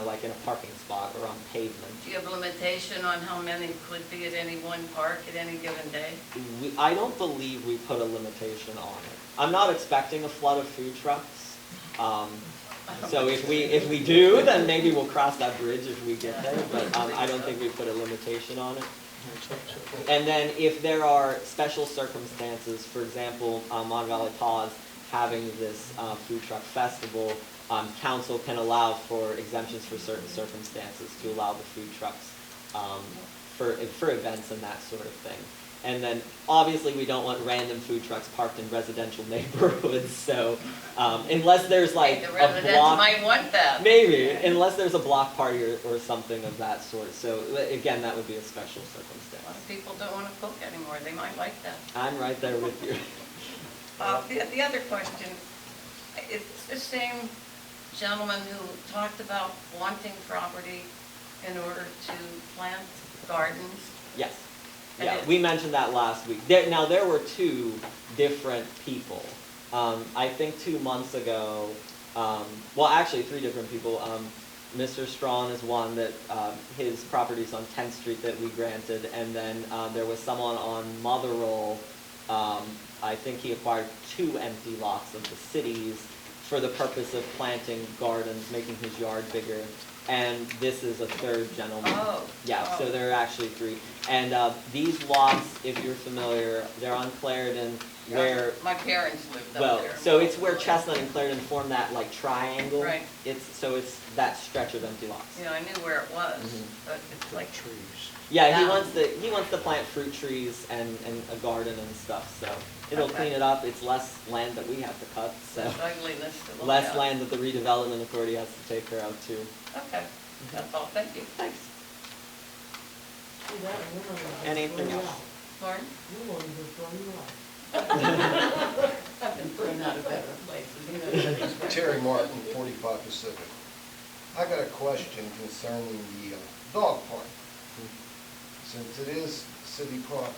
like in a parking spot or on pavement. Do you have a limitation on how many could be at any one park at any given day? I don't believe we put a limitation on it. I'm not expecting a flood of food trucks. So if we do, then maybe we'll cross that bridge if we get there, but I don't think we put a limitation on it. And then if there are special circumstances, for example, Mon Valley Paws having this food truck festival, council can allow for exemptions for certain circumstances to allow the food trucks for events and that sort of thing. And then, obviously, we don't want random food trucks parked in residential neighborhoods, so, unless there's like The a residents block. might want that. Maybe, unless there's a block party or something of that sort, so, again, that would be a special A lot circumstance. of people don't want to cook anymore, they might like that. I'm right there with you. The other question, it's the same gentleman who talked about wanting property in order to plant gardens. Yes. And Yeah, it- we mentioned that last week. Now, there were two different people. I think 2 months ago, well, actually, 3 different people. Mr. Strawn is one that, his property's on 10th Street that we granted, and then there was someone on Motherwell, I think he acquired 2 empty lots of the city's for the purpose of planting gardens, making his yard bigger. And this is a third gentleman. Oh. Yeah, so Oh. there are actually 3. And these lots, if you're familiar, they're on Clarendon where, My parents lived up well, there. so it's where Chestnut and Clarendon form that like triangle. Right. It's that stretch of empty lots. You know, I knew where it was, Mhm. but it's like, Yeah, he Yeah. wants to plant fruit trees and a garden and stuff, so it'll Okay. clean it up. It's less land that we have to cut, so less ugliness to look less at. land that the redevelopment authority has to take care of too. Okay, that's all, thank you. Thanks. Anything else? Lauren? I've been thrown out of better places, you know. that is right. Terry Martin, 45 Pacific. I got a question concerning the dog park. Since it is city property,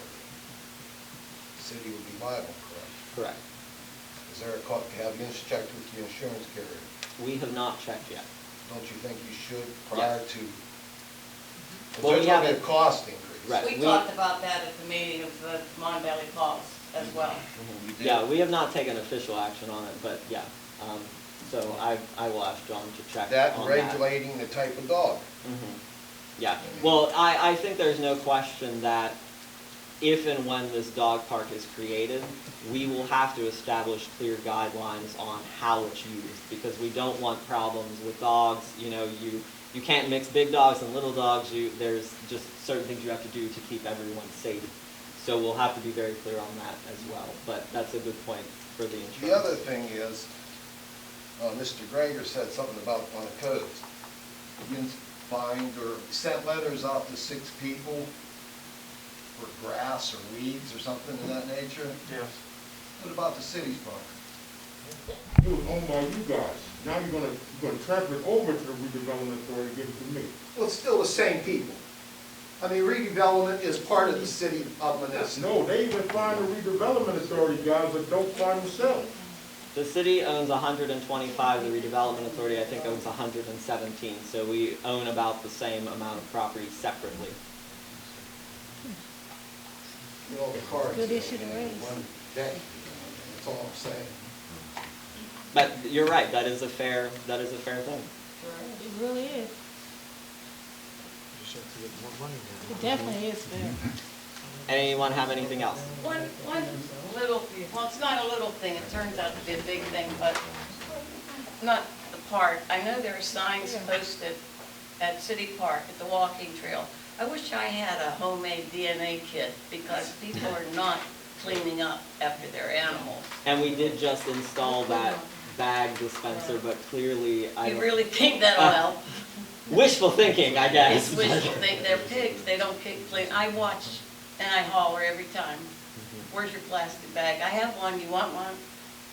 the city would be liable, correct? Correct. Is there a cost, have you checked with the insurance carrier? We have not checked yet. Don't you think you should prior to? Well, There's we gonna be a haven't- cost increase. Right. We we- talked about that at the meeting of the Mon Valley Falls as well. Yeah, we have not taken official action on it, but yeah. So I will ask John to check That on regulating the type of dog. Mhm. Yeah, well, I think there's no question that if and when this dog park is created, we will have to establish clear guidelines on how it's used, because we don't want problems with dogs. You know, you can't mix big dogs and little dogs. There's just certain things you have to do to keep everyone safe. So we'll have to be very clear on that as well, but that's a good point for the insurance. The other thing is, Mr. Greger said something about on the codes. You can find or sent letters out to 6 people for grass or weeds or something of that nature. Yes. What about the city's property? It was owned by you guys. Now you're gonna transfer it over to the redevelopment authority and give it to me. Well, it's still the same people. I mean, redevelopment is part of the city of Monessen. No, they even find the redevelopment authority guys that don't find themselves. The city owns 125, the redevelopment authority I think owns 117, so we own about the same amount of property separately. You know, the cards. Good issue to raise. One day. That's all I'm saying. But you're right, that is a fair thing. It really is. It definitely is fair. Anyone have anything else? One little, well, it's not a little thing, it turns out to be a big thing, but not the park. I know there are signs posted at City Park, at the walking trail. I wish I had a homemade DNA kit, because people are not cleaning up after their animals. And we did just install that bag dispenser, but clearly I You don't. really think that'll help? Wishful thinking, I guess. It's wishful think, they're pigs, they don't keep clean. I watch and I holler every time, where's your plastic bag? I have one, you want one?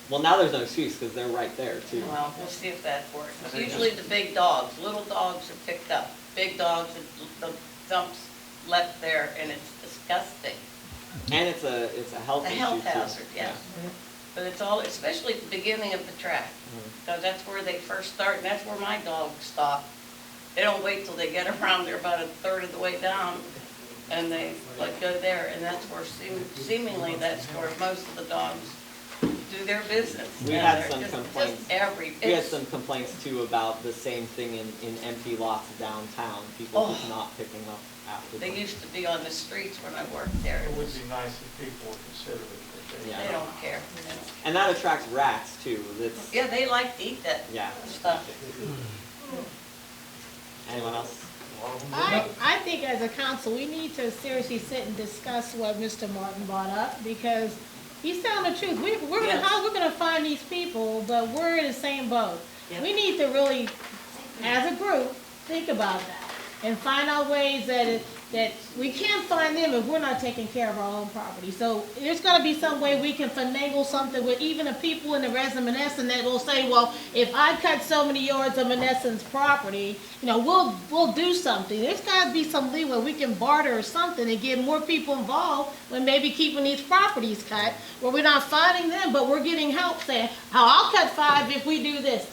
Well, now there's no excuse, because they're right there too. Well, we'll see if that works. Usually the big dogs, little dogs are picked up. Big dogs, the dumps left there, and it's disgusting. And it's a health A issue health too. hazard, yes. But it's all, especially at the beginning of the track, because that's where they first start, and that's where my dogs stop. They don't wait till they get around, they're about a third of the way down, and they like go there, and that's where seemingly that's where most of the dogs do their business. We And had they're some just complaints. every, We had it's, some complaints too about the same thing in empty lots downtown, people just Oh. not picking up after them. they used to be on the streets when I worked there. It would be nice if people would consider it. But Yeah. They don't care. And that attracts rats too, that's, Yeah, they like to eat that yeah. stuff. Anyone else? I think as a council, we need to seriously sit and discuss what Mr. Martin brought up, because he's telling the truth. How we're gonna find these people, but we're in the same boat. We need to really, as a group, think about that and find out ways that we can't find them if we're not taking care of our own property. So there's gotta be some way we can finagle something with even the people in the rest of Monessen that will say, well, if I cut so many yards of Monessen's property, we'll do something. There's gotta be some leeway. We can barter or something and get more people involved when maybe keeping these properties cut, where we're not finding them, but we're getting help saying, I'll cut 5 if we do this.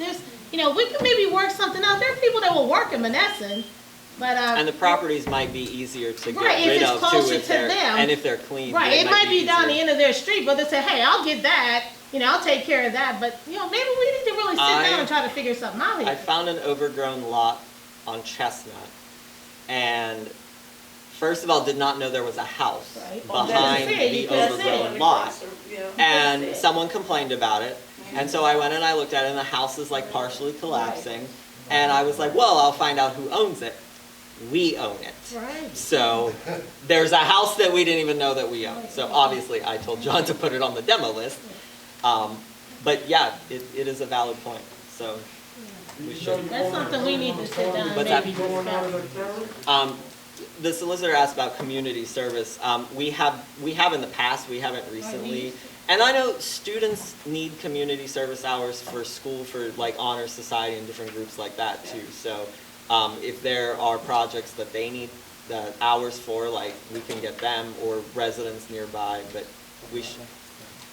We can maybe work something out. There are people that will work in Monessen. But, and the properties might be easier to get right, rid if of it's closer too, if to they're, them. and if they're clean. Right, it might be down the easier. end of their street, but they say, hey, I'll get that, I'll take care of that, but, maybe we need to really sit down and try to figure something out I here. found an overgrown lot on Chestnut, and first of all, did not know there was a house Right. behind the overgrown lot. And someone complained about it, and so I went and I looked at it, and the house is like partially collapsing, and I was like, well, I'll find out who owns it. We own it. Right. So there's a house that we didn't even know that we owned. So obviously I told John to put it on the demo list. But yeah, it is a valid point. So we should. That's something we need to sit down and What's that? maybe discuss. The solicitor asked about community service. We have in the past, we haven't recently. And I know students need community service hours for school, for like honor society and different groups like that too. So if there are projects that they need the hours for, like we can get them or residents nearby, but we should.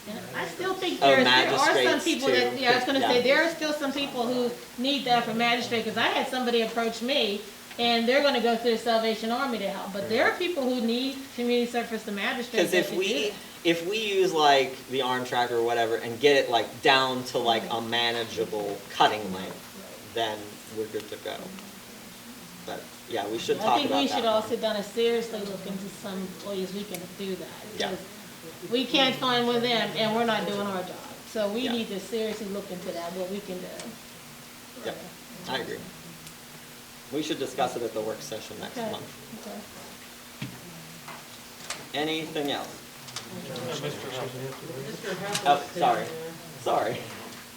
And I still think there are some magistrates people too, that, I was gonna yeah. say, there are still some people who need that for magistrate, because I had somebody approach me, and they're gonna go through the Salvation Army to help, but there are people who need community service to magistrates. Because if we use like the arm track or whatever and get it like down to like a manageable cutting length, then we're good to go. But yeah, we should talk about that. I think we should all more. sit down and seriously look into some ways we can do that. Yeah. Because we can't find one of them, and we're not doing our job. So we Yeah. need to seriously look into that, what we can do. Yeah, I agree. We should discuss it at the work session next Okay. month. Okay. Anything else? Mr. Oh, sorry.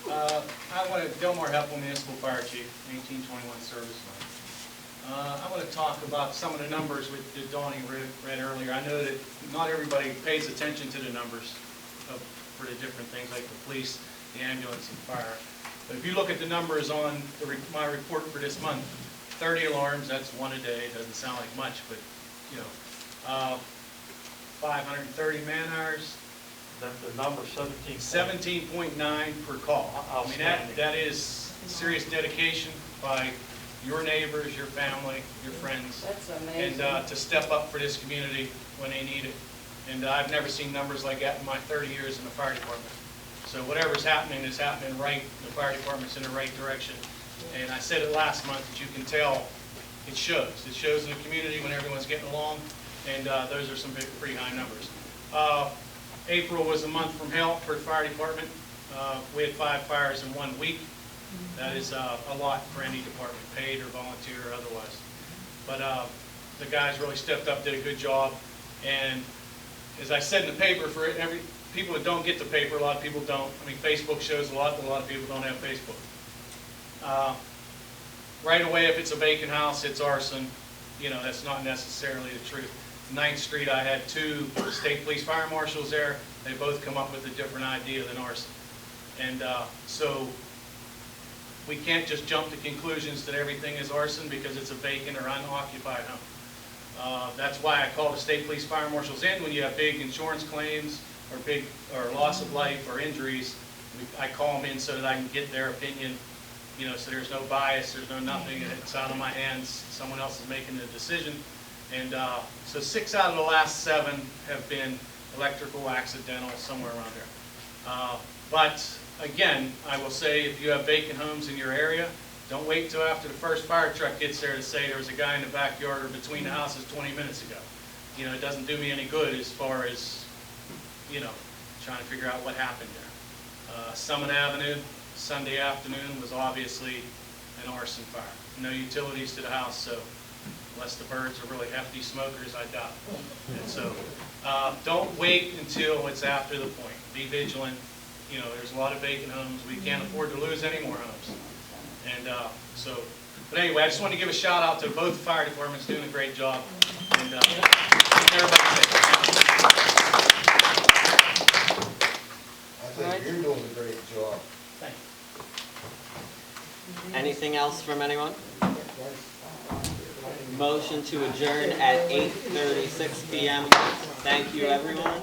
I want to, Delmar Heppel, Municipal Fire Chief, 1821 Service Line. I want to talk about some of the numbers that Donnie read earlier. I know that not everybody pays attention to the numbers for the different things like the police, the ambulance, and fire. But if you look at the numbers on my report for this month, 30 alarms, that's one a day. Doesn't sound like much, but 530 man hours. The number 17. 17.9 per call. I mean, that is serious dedication by your neighbors, your family, your friends. That's amazing. And to step up for this community when they need it. And I've never seen numbers like that in my 30 years in the fire department. So whatever's happening is happening right. The fire department's in the right direction. And I said it last month that you can tell it shows. It shows in the community when everyone's getting along. And those are some pretty high numbers. April was a month from hell for the fire department. We had 5 fires in 1 week. That is a lot for any department, paid or volunteer or otherwise. But the guys really stepped up, did a good job. And as I said in the paper, for every people that don't get the paper, a lot of people don't. I mean, Facebook shows a lot, but a lot of people don't have Facebook. Right away, if it's a vacant house, it's arson. That's not necessarily the truth. 9th Street, I had 2 state police fire marshals there. They both come up with a different idea than arson. And so we can't just jump to conclusions that everything is arson because it's a vacant or unoccupied home. That's why I call the state police fire marshals in when you have big insurance claims or loss of life or injuries. I call them in so that I can get their opinion, so there's no bias, there's no nothing, it's out of my hands, someone else is making the decision. And so 6 out of the last 7 have been electrical, accidental, somewhere around there. But again, I will say if you have vacant homes in your area, don't wait until after the first fire truck gets there to say there was a guy in the backyard or between the houses 20 minutes ago. It doesn't do me any good as far as, trying to figure out what happened there. Summit Avenue, Sunday afternoon was obviously an arson fire. No utilities to the house, so unless the birds are really hefty smokers, I doubt. And so, don't wait until it's after the point. Be vigilant. You know, there's a lot of vacant homes. We can't afford to lose any more homes. And but anyway, I just want to give a shout out to both fire departments doing a great job. And everybody safe. I think you're doing a great job. Thank you. Anything else from anyone? Motion to adjourn at 8:36 p.m. Thank you, everyone.